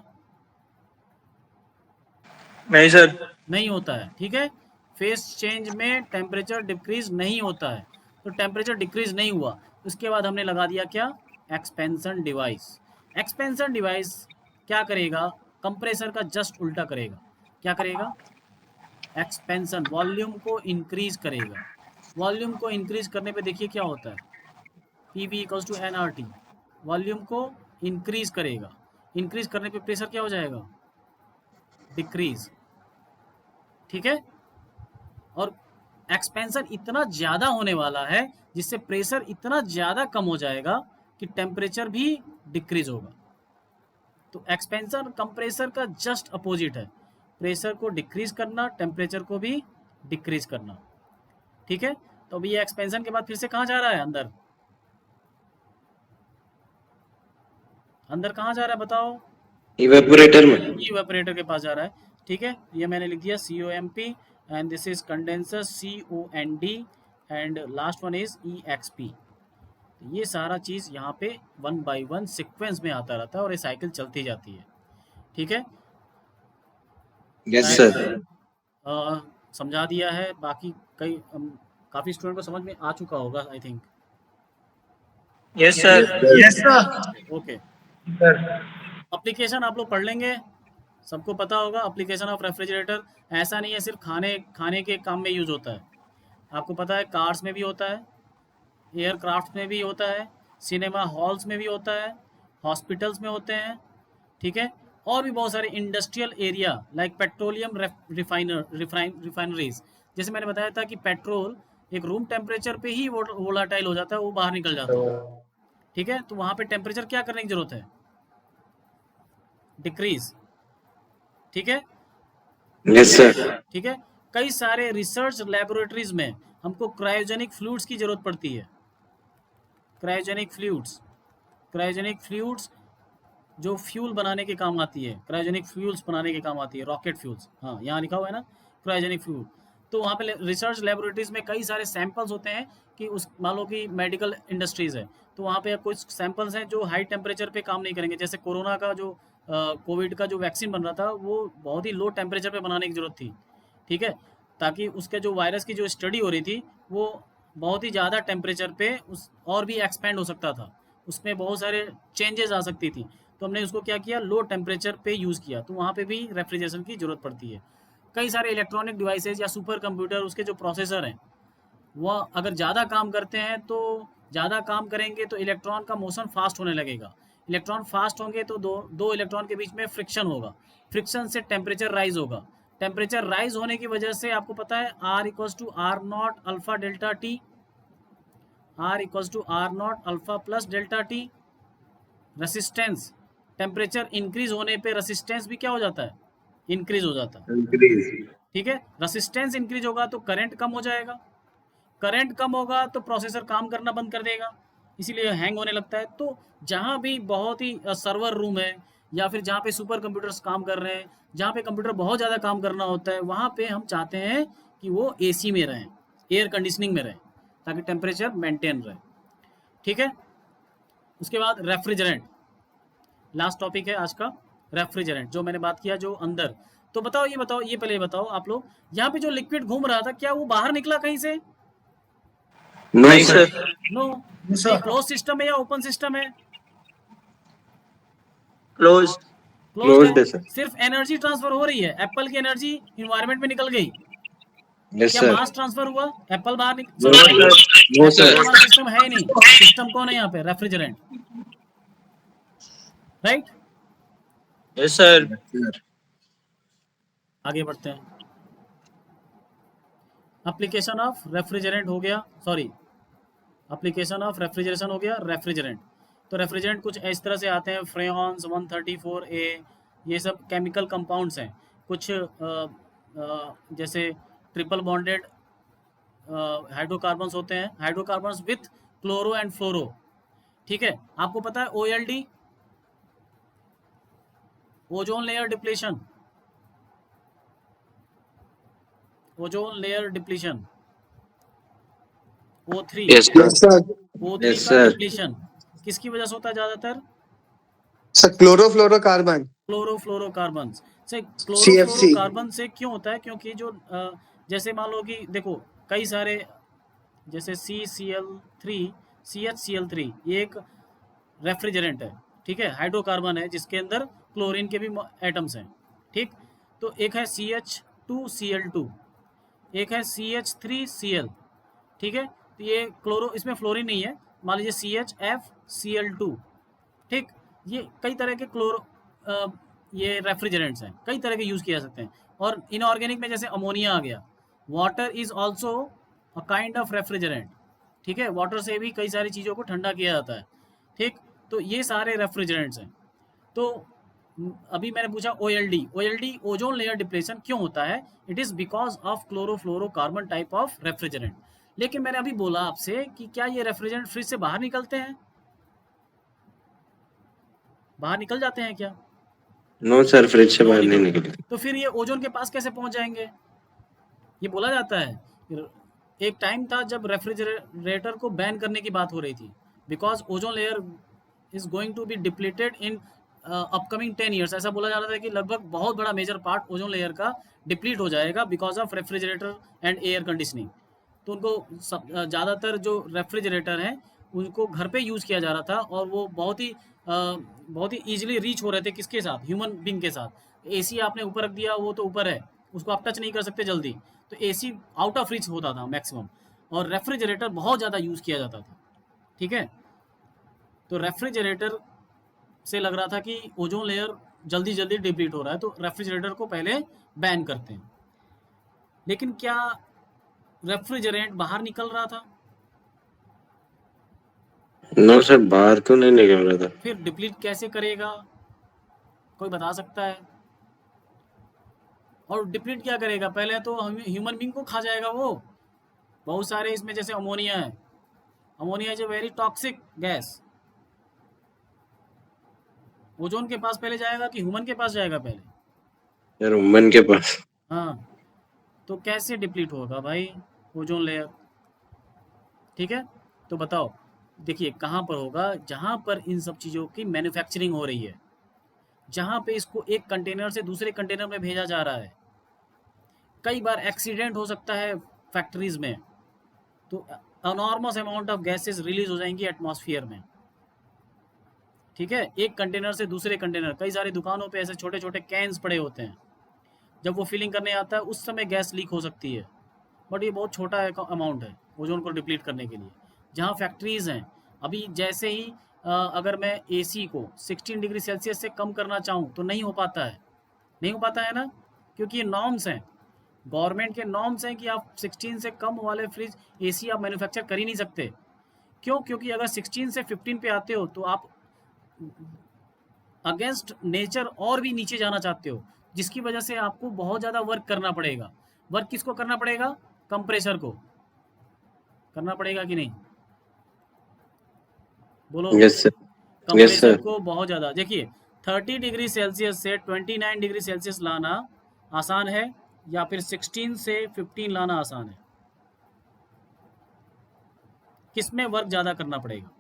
नहीं सर। नहीं होता है, ठीक है, फेस चेंज में टेम्परेचर डिक्रीज नहीं होता है, तो टेम्परेचर डिक्रीज नहीं हुआ। उसके बाद हमने लगा दिया क्या? Expansion device. एक्सपेंशन डिवाइस क्या करेगा? कंप्रेसर का जस्ट उल्टा करेगा। क्या करेगा? एक्सपेंशन, वॉल्यूम को इंक्रीज करेगा। वॉल्यूम को इंक्रीज करने पे देखिए क्या होता है, PV = nRT, वॉल्यूम को इंक्रीज करेगा। इंक्रीज करने पे प्रेशर क्या हो जाएगा? डिक्रीज, ठीक है। और एक्सपेंशन इतना ज़्यादा होने वाला है जिससे प्रेशर इतना ज़्यादा कम हो जाएगा कि टेम्परेचर भी डिक्रीज होगा। तो एक्सपेंशन कंप्रेसर का जस्ट अपोजिट है, प्रेशर को डिक्रीज करना, टेम्परेचर को भी डिक्रीज करना, ठीक है। तो अभी ये एक्सपेंशन के बाद फिर से कहाँ जा रहा है? अंदर। अंदर कहाँ जा रहा है बताओ? इवेपोरेटर में। इवेपोरेटर के पास जा रहा है, ठीक है। ये मैंने लिख दिया COMP and this is condenser COND and last one is EXP। ये सारा चीज़ यहाँ पे 1 by 1 सीक्वेंस में आता रहता है और ये साइकिल चलती जाती है, ठीक है। Yes sir. समझा दिया है, बाकी काफ़ी स्टूडेंट को समझ में आ चुका होगा I think. Yes sir. Yes sir. Okay, application आप लोग पढ़ लेंगे, सबको पता होगा एप्लीकेशन ऑफ रेफ्रिजरेटर। ऐसा नहीं है सिर्फ खाने के काम में यूज होता है, आपको पता है कार्स में भी होता है, एयरक्राफ्ट में भी होता है, सिनेमा हॉल्स में भी होता है, हॉस्पिटल्स में होते हैं, ठीक है। और भी बहुत सारे industrial area like petroleum refineries, जैसे मैंने बताया था कि पेट्रोल एक रूम टेम्परेचर पे ही वोलाटाइल हो जाता है, वो बाहर निकल जाता है, ठीक है। तो वहाँ पे टेम्परेचर क्या करने की जरूरत है? डिक्रीज, ठीक है। Yes sir. ठीक है, कई सारे रिसर्च लैबोरेटरीज में हमको क्रायोजेनिक फ्लूइड्स की जरूरत पड़ती है। क्रायोजेनिक फ्लूइड्स जो फ्यूल बनाने के काम आती है, क्रायोजेनिक फ्यूल्स बनाने के काम आती है, रॉकेट फ्यूल्स, हाँ यहाँ लिखा हुआ है ना क्रायोजेनिक फ्यूल। तो वहाँ पे रिसर्च लैबोरेटरीज में कई सारे सैंपल्स होते हैं कि उस मान लो कि मेडिकल इंडस्ट्रीज है, तो वहाँ पे कुछ सैंपल्स हैं जो हाई टेम्परेचर पे काम नहीं करेंगे। जैसे कोरोना का जो कोविड का जो वैक्सीन बन रहा था वो बहुत ही लो टेम्परेचर पे बनाने की ज़रूरत थी, ठीक है, ताकि उसके जो वायरस की जो स्टडी हो रही थी वो बहुत ही ज़्यादा टेम्परेचर पे उस और भी एक्सपेंड हो सकता था, उसमें बहुत सारे चेंजेस आ सकती थी। तो हमने उसको क्या किया? लो टेम्परेचर पे यूज़ किया। तो वहाँ पे भी रेफ्रिजरेशन की ज़रूरत पड़ती है। कई सारे इलेक्ट्रॉनिक डिवाइसेज या सुपर कंप्यूटर, उसके जो प्रोसेसर हैं वह अगर ज़्यादा काम करते हैं तो ज़्यादा काम करेंगे तो इलेक्ट्रॉन का मोशन फास्ट होने लगेगा। इलेक्ट्रॉन फास्ट होंगे तो दो इलेक्ट्रॉन के बीच में फ्रिक्शन होगा, फ्रिक्शन से टेम्परेचर राइज होगा। टेम्परेचर राइज होने की वजह से आपको पता है R = R0 alpha delta T, R = R0 alpha plus delta T। Resistance, temperature increase होने पे रेसिस्टेंस भी क्या हो जाता है? इंक्रीज हो जाता है, ठीक है। रेसिस्टेंस इंक्रीज होगा तो करंट कम हो जाएगा, करंट कम होगा तो प्रोसेसर काम करना बंद कर देगा, इसीलिए हैंग होने लगता है। तो जहाँ भी बहुत ही सर्वर रूम है या फिर जहाँ पे सुपर कंप्यूटर्स काम कर रहे हैं, जहाँ पे कंप्यूटर बहुत ज़्यादा काम करना होता है, वहाँ पे हम चाहते हैं कि वो AC में रहें, एयर कंडीशनिंग में रहें, ताकि टेम्परेचर मेंटेन रहे, ठीक है। उसके बाद रेफ्रिजरेंट, लास्ट टॉपिक है आज का, रेफ्रिजरेंट जो मैंने बात किया जो अंदर। तो बताओ ये पहले बताओ आप लोग, यहाँ पे जो लिक्विड घूम रहा था क्या वो बाहर निकला कहीं से? नो नहीं सर सर। नो। सर। ये क्लोज सिस्टम है या ओपन सिस्टम है? क्लोज। क्लोज्ड क्लोज्ड है है। सर। सिर्फ एनर्जी ट्रांसफर हो रही है, एप्पल की एनर्जी इन्वायरमेंट में निकल गई। यस क्या सर। मास ट्रांसफर हुआ? एप्पल बाहर नो चला गया? सर। No apple sir. के पास सिस्टम है ही नहीं। सिस्टम कौन है यहाँ पे? Refrigerant, right? Yes sir. आगे बढ़ते हैं। एप्लीकेशन ऑफ रेफ्रिजरेंट हो गया, सॉरी, एप्लीकेशन ऑफ रेफ्रिजरेशन हो गया, रेफ्रिजरेंट। तो रेफ्रिजरेंट कुछ इस तरह से आते हैं, फ्रेयॉन्स 134A, ये सब केमिकल कंपाउंड्स हैं। कुछ जैसे ट्रिपल बॉन्डेड हाइड्रोकार्बन्स होते हैं, हाइड्रोकार्बन्स विथ क्लोरो एंड फ्लोरो। ठीक है, आपको पता है OLD, ozone layer depletion, ozone layer depletion, O3, yes sir. O3 yes का सर। डिप्लीशन किसकी वजह से होता है ज़्यादातर? सर क्लोरोफ्लोरोकार्बन क्लोरोफ्लोरोकार्बन से। CFC। क्लोरोफ्लोरोकार्बन से क्यों होता है? क्योंकि जो जैसे मान लो कि देखो कई सारे, जैसे CCl3, CHCl3, ये एक रेफ्रिजरेंट है, ठीक है, हाइड्रोकार्बन है जिसके अंदर क्लोरीन के भी एटम्स हैं, ठीक। तो एक है CH2Cl2, एक है CH3Cl, ठीक है। तो ये क्लोरो, इसमें फ्लोरीन नहीं है, मान लीजिए CHFCl2, ठीक। ये कई तरह के ये रेफ्रिजरेंट्स हैं, कई तरह के यूज़ किए जा सकते हैं। और इनऑर्गेनिक में जैसे अमोनिया आ गया, water is also a kind of refrigerant, ठीक है। वाटर से भी कई सारी चीज़ों को ठंडा किया जाता है, ठीक। तो ये सारे रेफ्रिजरेंट्स हैं। तो अभी मैंने पूछा OLD ओजोन लेयर डिप्लेशन क्यों होता है? It is because of chlorofluorocarbon type of refrigerant. लेकिन मैंने अभी बोला आपसे कि क्या ये रेफ्रिजरेंट फ्रिज से बाहर निकलते हैं? बाहर निकल जाते हैं क्या? नो सर, फ्रिज से नो बाहर नहीं निकलते। निकले। तो फिर ये ओजोन के पास कैसे पहुंच जाएंगे? ये बोला जाता है, एक टाइम था जब रेफ्रिजरेटर को बैन करने की बात हो रही थी, because ozone layer is going to be depleted in upcoming 10 years. ऐसा बोला जा रहा था कि लगभग बहुत बड़ा मेजर पार्ट ओजोन लेयर का डिप्लीट हो जाएगा because of refrigerator and air conditioning. तो उनको ज़्यादातर जो रेफ्रिजरेटर हैं उनको घर पे यूज़ किया जा रहा था, और वो बहुत ही ईजिली रीच हो रहे थे, किसके साथ? ह्यूमन बींग के साथ। एसी आपने ऊपर रख दिया, वो तो ऊपर है, उसको आप टच नहीं कर सकते जल्दी, तो एसी आउट ऑफ रीच होता था मैक्सिमम, और रेफ्रिजरेटर बहुत ज़्यादा यूज़ किया जाता था, ठीक है। तो रेफ्रिजरेटर से लग रहा था कि ओजोन लेयर जल्दी जल्दी डिप्लीट हो रहा है, तो रेफ्रिजरेटर को पहले बैन करते हैं। लेकिन क्या रेफ्रिजरेंट बाहर निकल रहा था? नो सर, बाहर तो नहीं निकल रहा था। फिर डिप्लीट कैसे करेगा, कोई बता सकता है? और डिप्लीट क्या करेगा? पहले तो ह्यूमन बींग को खा जाएगा वो। बहुत सारे इसमें जैसे अमोनिया है, ammonia is a very toxic gas. Ozone के पास पहले जाएगा कि ह्यूमन के पास जाएगा पहले? यार उमन के पास। हाँ, तो कैसे डिप्लीट होगा भाई ओजोन लेयर? ठीक है, तो बताओ, देखिए कहाँ पर होगा? जहाँ पर इन सब चीज़ों की मैन्युफैक्चरिंग हो रही है, जहाँ पे इसको एक कंटेनर से दूसरे कंटेनर में भेजा जा रहा है। कई बार एक्सीडेंट हो सकता है फैक्ट्रीज में, तो अनॉर्मस अमाउंट ऑफ गैसेस रिलीज हो जाएंगी एटमॉस्फेयर में, ठीक है। एक कंटेनर से दूसरे कंटेनर, कई सारी दुकानों पे ऐसे छोटे छोटे कैंस पड़े होते हैं, जब वो फिलिंग करने आता है उस समय गैस लीक हो सकती है, बट ये बहुत छोटा अमाउंट है ओजोन को डिप्लीट करने के लिए। जहाँ फैक्ट्रीज़ हैं, अभी जैसे ही अगर मैं AC को 16 डिग्री सेल्सियस से कम करना चाहूँ तो नहीं हो पाता है, नहीं हो पाता है ना, क्योंकि ये नॉर्म्स हैं, गवर्नमेंट के नॉर्म्स हैं कि आप 16 से कम वाले फ्रिज AC आप मैन्युफैक्चर कर ही नहीं सकते। क्यों? क्योंकि अगर 16 से 15 पे आते हो तो आप अगेंस्ट नेचर और भी नीचे जाना चाहते हो, जिसकी वजह से आपको बहुत ज़्यादा वर्क करना पड़ेगा। वर्क किसको करना पड़ेगा? कंप्रेसर को करना पड़ेगा कि नहीं? बोलो। Yes sir. कंप्रेसर को बहुत ज़्यादा। देखिए 30 डिग्री सेल्सियस से 29 डिग्री सेल्सियस लाना आसान है, या फिर 16 से 15 लाना आसान है? किस में वर्क ज़्यादा करना पड़ेगा?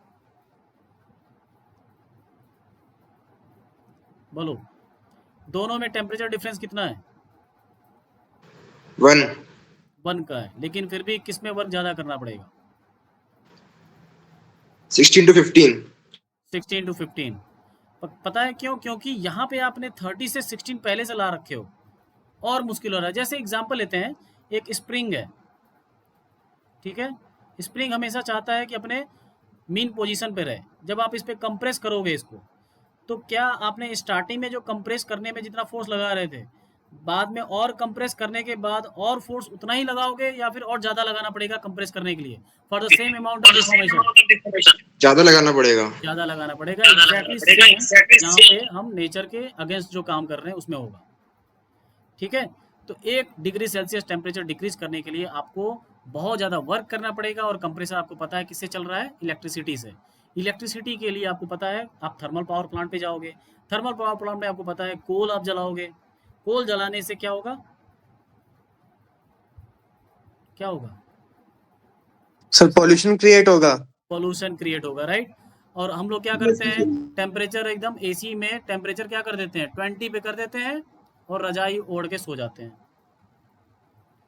बोलो। दोनों में टेम्परेचर डिफरेंस कितना है? 1। 1 का है, लेकिन फिर भी किस में वर्क ज़्यादा करना पड़ेगा? 16 to 15. 16 to 15। पता है क्यों? क्योंकि यहाँ पे आपने 30 से 16 पहले से ला रखे हो और मुश्किल हो रहा है। जैसे एग्जांपल लेते हैं, एक स्प्रिंग है, ठीक है। स्प्रिंग हमेशा चाहता है कि अपने मीन पोजीशन पे रहे। जब आप इस पे कंप्रेस करोगे इसको, तो क्या आपने स्टार्टिंग में जो कंप्रेस करने में जितना फोर्स लगा रहे थे, बाद में और कंप्रेस करने के बाद और फोर्स उतना ही लगाओगे या फिर और ज़्यादा लगाना पड़ेगा कंप्रेस करने के लिए for the same amount of deformation? ज्यादा लगाना पड़ेगा। ज़्यादा लगाना पड़ेगा। एग्जैक्टली सेम यहाँ पे हम नेचर के अगेंस्ट जो काम कर रहे हैं उसमें होगा, ठीक है। तो 1 डिग्री सेल्सियस टेम्परेचर डिक्रीज करने के लिए आपको बहुत ज़्यादा वर्क करना पड़ेगा। और कंप्रेसर आपको पता है किससे चल रहा है? इलेक्ट्रिसिटी से। इलेक्ट्रिसिटी के लिए आपको पता है आप थर्मल पावर प्लांट पे जाओगे। थर्मल पावर प्लांट में आपको पता है कोल आप जलाओगे। कोल जलाने से क्या होगा? क्या होगा सर? पॉल्यूशन क्रिएट होगा। पोल्यूशन क्रिएट होगा, राइट। और हम लोग क्या करते हैं? टेम्परेचर एकदम एसी में टेम्परेचर क्या कर देते हैं? 20 पे कर देते हैं और रजाई ओढ़ के सो जाते हैं।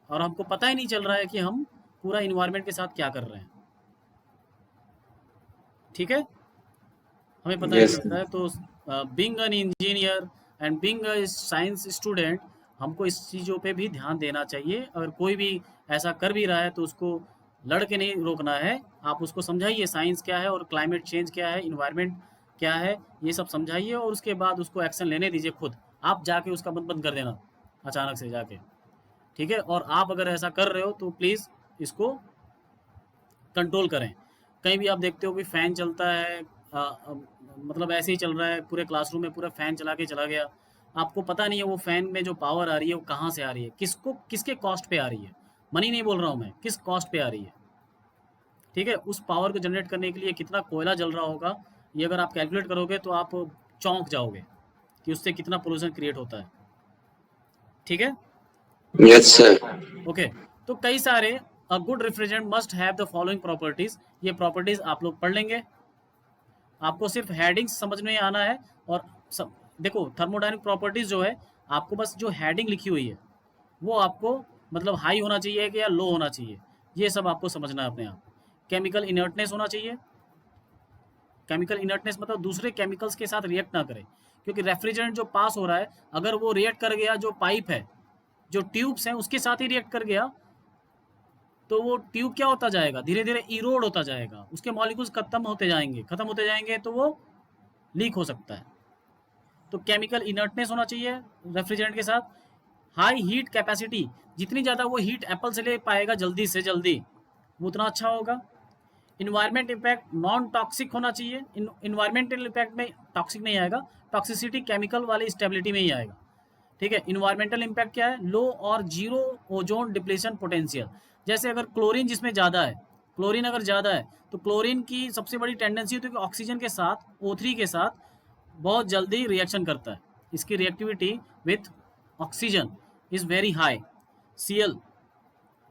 और हमको पता ही नहीं चल रहा है कि हम पूरा इन्वायरमेंट के साथ क्या कर रहे हैं, ठीक है। हमें पता नहीं चलता है। तो being an engineer and being a science student, हमको इस चीज़ों पे भी ध्यान देना चाहिए। अगर कोई भी ऐसा कर भी रहा है तो उसको लड़ के नहीं रोकना है। आप उसको समझाइए साइंस क्या है और क्लाइमेट चेंज क्या है, इन्वायरमेंट क्या है, ये सब समझाइए और उसके बाद उसको एक्शन लेने दीजिए खुद। आप जाके उसका मुंह बंद कर देना अचानक से जाके, ठीक है। और आप अगर ऐसा कर रहे हो तो प्लीज़ इसको कंट्रोल करें। कहीं भी आप देखते हो कि फ़ैन चलता है, मतलब ऐसे ही चल रहा है, पूरे क्लासरूम में पूरा फ़ैन चला के चला गया, आपको पता नहीं है वो फ़ैन में जो पावर आ रही है वो कहाँ से आ रही है, किसके कॉस्ट पे आ रही है। मनी नहीं बोल रहा हूँ मैं, किस कॉस्ट पे आ रही है, ठीक है। उस पावर को जनरेट करने के लिए कितना कोयला जल रहा होगा, ये अगर आप कैलकुलेट करोगे तो आप चौंक जाओगे कि उससे कितना पोल्यूशन क्रिएट होता है, ठीक है। Yes sir. ओके, तो कई सारे a good refrigerant must have the following properties. ये प्रॉपर्टीज आप लोग पढ़ लेंगे, आपको सिर्फ हेडिंग्स समझ में आना है। और देखो थर्मोडायनेमिक प्रॉपर्टीज जो है, आपको बस जो हेडिंग लिखी हुई है वो आपको मतलब हाई होना चाहिए कि या लो होना चाहिए, ये सब आपको समझना है अपने आप। केमिकल इनर्टनेस होना चाहिए। केमिकल इनर्टनेस मतलब दूसरे केमिकल्स के साथ रिएक्ट ना करे, क्योंकि रेफ्रिजरेंट जो पास हो रहा है अगर वो रिएक्ट कर गया, जो पाइप है, जो ट्यूब्स हैं उसके साथ ही रिएक्ट कर गया, तो वो ट्यूब क्या होता जाएगा? धीरे धीरे इरोड होता जाएगा, उसके मॉलिक्यूल्स खत्म होते जाएंगे तो वो लीक हो सकता है। तो केमिकल इनर्टनेस होना चाहिए रेफ्रिजरेंट के साथ। हाई हीट कैपेसिटी, जितनी ज़्यादा वो हीट एप्पल से ले पाएगा जल्दी से जल्दी वो उतना अच्छा होगा। इन्वायरमेंट इम्पैक्ट नॉन टॉक्सिक होना चाहिए। इन्वायरमेंटल इम्पैक्ट में टॉक्सिक नहीं आएगा, टॉक्सिसिटी केमिकल वाली स्टेबिलिटी में ही आएगा, ठीक है। इन्वायरमेंटल इम्पैक्ट क्या है? लो और जीरो ओजोन डिप्लेशन पोटेंशियल। जैसे अगर क्लोरीन जिसमें ज़्यादा है, क्लोरीन अगर ज़्यादा है तो क्लोरीन की सबसे बड़ी टेंडेंसी होती है कि ऑक्सीजन के साथ O3 के साथ बहुत जल्दी रिएक्शन करता है। इसकी reactivity with oxygen is very high, Cl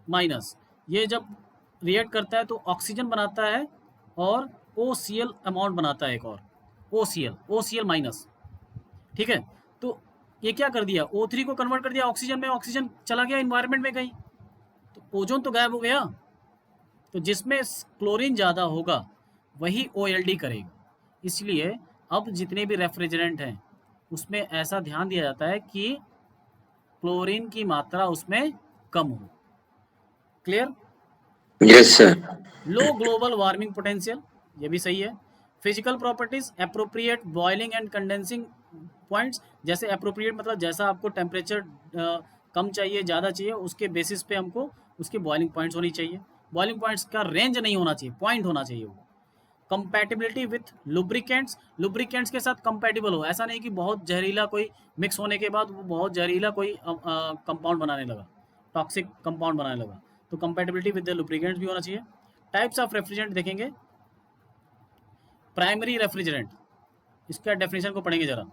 minus. ये जब रिएक्ट करता है तो ऑक्सीजन बनाता है और OCl अमाउंट बनाता है, एक और OCl माइनस, ठीक है। तो ये क्या कर दिया? O3 को कन्वर्ट कर दिया ऑक्सीजन में, ऑक्सीजन चला गया इन्वायरमेंट में कहीं, तो ओजोन तो गायब हो गया। तो जिसमें क्लोरीन ज़्यादा होगा वही OLD करेगा। इसलिए अब जितने भी रेफ्रिजरेंट हैं उसमें ऐसा ध्यान दिया जाता है कि क्लोरीन की मात्रा उसमें कम हो। Clear? Yes sir. Low global warming potential, ये भी सही है। Physical properties appropriate boiling and condensing points. जैसे एप्रोप्रिएट मतलब जैसा आपको टेम्परेचर कम चाहिए ज़्यादा चाहिए, उसके बेसिस पे हमको उसकी बॉइलिंग पॉइंट्स होनी चाहिए। बॉइलिंग पॉइंट्स का रेंज नहीं होना चाहिए, पॉइंट होना चाहिए वो। कंपैटिबिलिटी विथ लुब्रिकेंट्स, लुब्रिकेंट्स के साथ कंपैटिबल हो। ऐसा नहीं कि बहुत जहरीला कोई मिक्स होने के बाद वो बहुत जहरीला कोई कंपाउंड बनाने लगा, टॉक्सिक कंपाउंड बनाने लगा। तो कंपैटिबिलिटी विद द लुब्रिकेंट्स भी होना चाहिए। टाइप्स ऑफ रेफ्रिजरेंट देखेंगे। प्राइमरी रेफ्रिजरेंट, इसका डेफिनेशन को पढ़ेंगे जरा।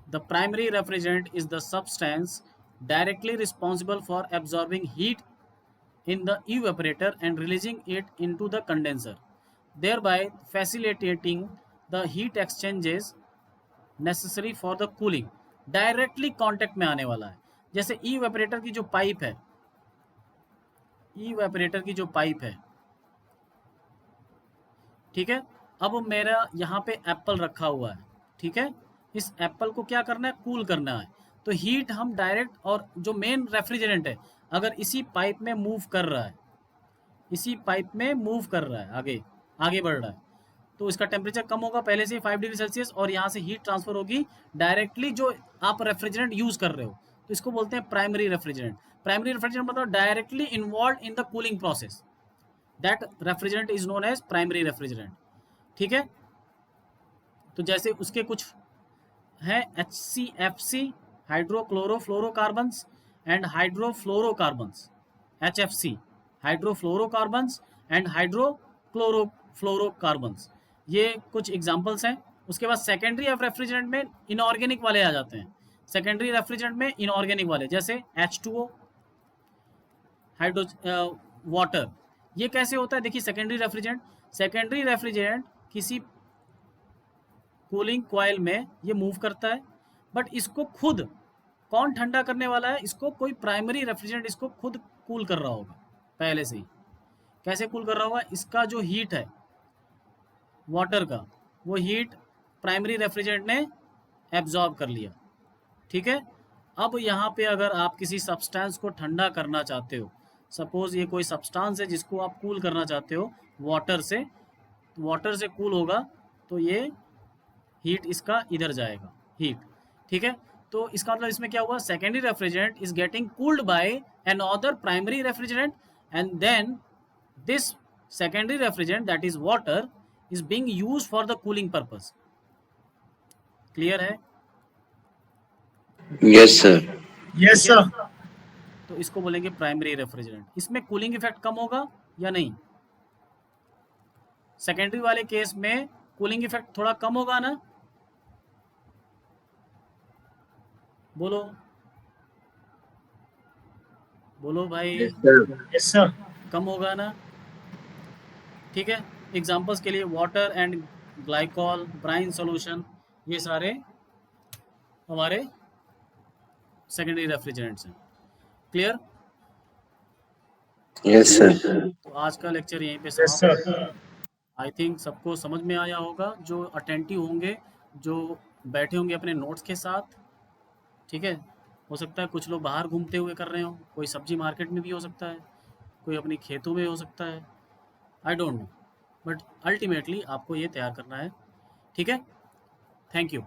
The primary refrigerant is the substance directly responsible for absorbing heat in the evaporator and releasing it into the condenser, thereby facilitating the heat exchanges necessary for the cooling. Directly contact में आने वाला है। जैसे evaporator की जो pipe है, evaporator की जो पाइप है, ठीक है। अब मेरा यहाँ पे एप्पल रखा हुआ है, ठीक है। इस एप्पल को क्या करना है, कूल करना है। तो हीट हम डायरेक्ट, और जो मेन रेफ्रिजरेंट है अगर इसी पाइप में मूव कर रहा है, इसी पाइप में मूव कर रहा है, आगे आगे बढ़ रहा है, तो इसका टेम्परेचर कम होगा पहले से 5 डिग्री सेल्सियस, और यहाँ से हीट ट्रांसफर होगी डायरेक्टली जो आप रेफ्रिजरेंट यूज कर रहे हो, तो इसको बोलते हैं प्राइमरी रेफ्रिजरेंट। प्राइमरी रेफ्रिजरेंट मतलब directly involve in the cooling process, that refrigerant is known as primary refrigerant, ठीक है। तो जैसे उसके कुछ है HCFC, hydrochlorofluorocarbons and hydrofluorocarbons, HFC, hydrofluorocarbons and hydrochlorofluorocarbons, ये कुछ एग्जांपल्स हैं। उसके बाद सेकेंडरी रेफ्रिजरेंट में इनऑर्गेनिक वाले आ जाते हैं। सेकेंडरी रेफ्रिजरेंट में इनऑर्गेनिक वाले जैसे H2O, हाइड्रो वाटर, ये कैसे होता है, देखिए सेकेंडरी रेफ्रिजरेंट किसी कूलिंग कॉइल में ये मूव करता है, बट इसको खुद कौन ठंडा करने वाला है, इसको कोई प्राइमरी रेफ्रिजरेंट इसको खुद कूल कर रहा होगा पहले से ही। कैसे कूल कर रहा होगा, इसका जो हीट है वाटर का, वो हीट प्राइमरी रेफ्रिजरेंट ने एब्जॉर्ब कर लिया, ठीक है। अब यहाँ पे अगर आप किसी सब्सटेंस को ठंडा करना चाहते हो, सपोज ये कोई सब्सटेंस है जिसको आप कूल करना चाहते हो वाटर से कूल होगा, तो ये हीट इसका इधर जाएगा, हीट, ठीक है। तो इसका मतलब इसमें क्या हुआ, secondary refrigerant is getting cooled by another primary refrigerant, and then this secondary refrigerant, that is water, is being used for the cooling purpose. Clear है? Yes sir. Yes sir. तो इसको बोलेंगे प्राइमरी रेफ्रिजरेंट। इसमें cooling effect कम होगा या नहीं? Secondary वाले case में कूलिंग इफेक्ट थोड़ा कम होगा ना? बोलो बोलो भाई। Yes sir. कम होगा ना? ठीक है। एग्जांपल्स के लिए water and glycol, brine solution, ये सारे हमारे सेकेंडरी रेफ्रिजरेंट्स हैं। क्लियर? Yes sir. तो आज का लेक्चर यहीं पे यस समाप्त। सर। आई थिंक सबको समझ में आया होगा, जो अटेंटिव होंगे, जो बैठे होंगे अपने नोट्स के साथ, ठीक है। हो सकता है कुछ लोग बाहर घूमते हुए कर रहे हो, कोई सब्जी मार्केट में भी हो सकता है, कोई अपनी खेतों में हो सकता है, I don't know, but ultimately आपको ये तैयार करना है, ठीक है। Thank you.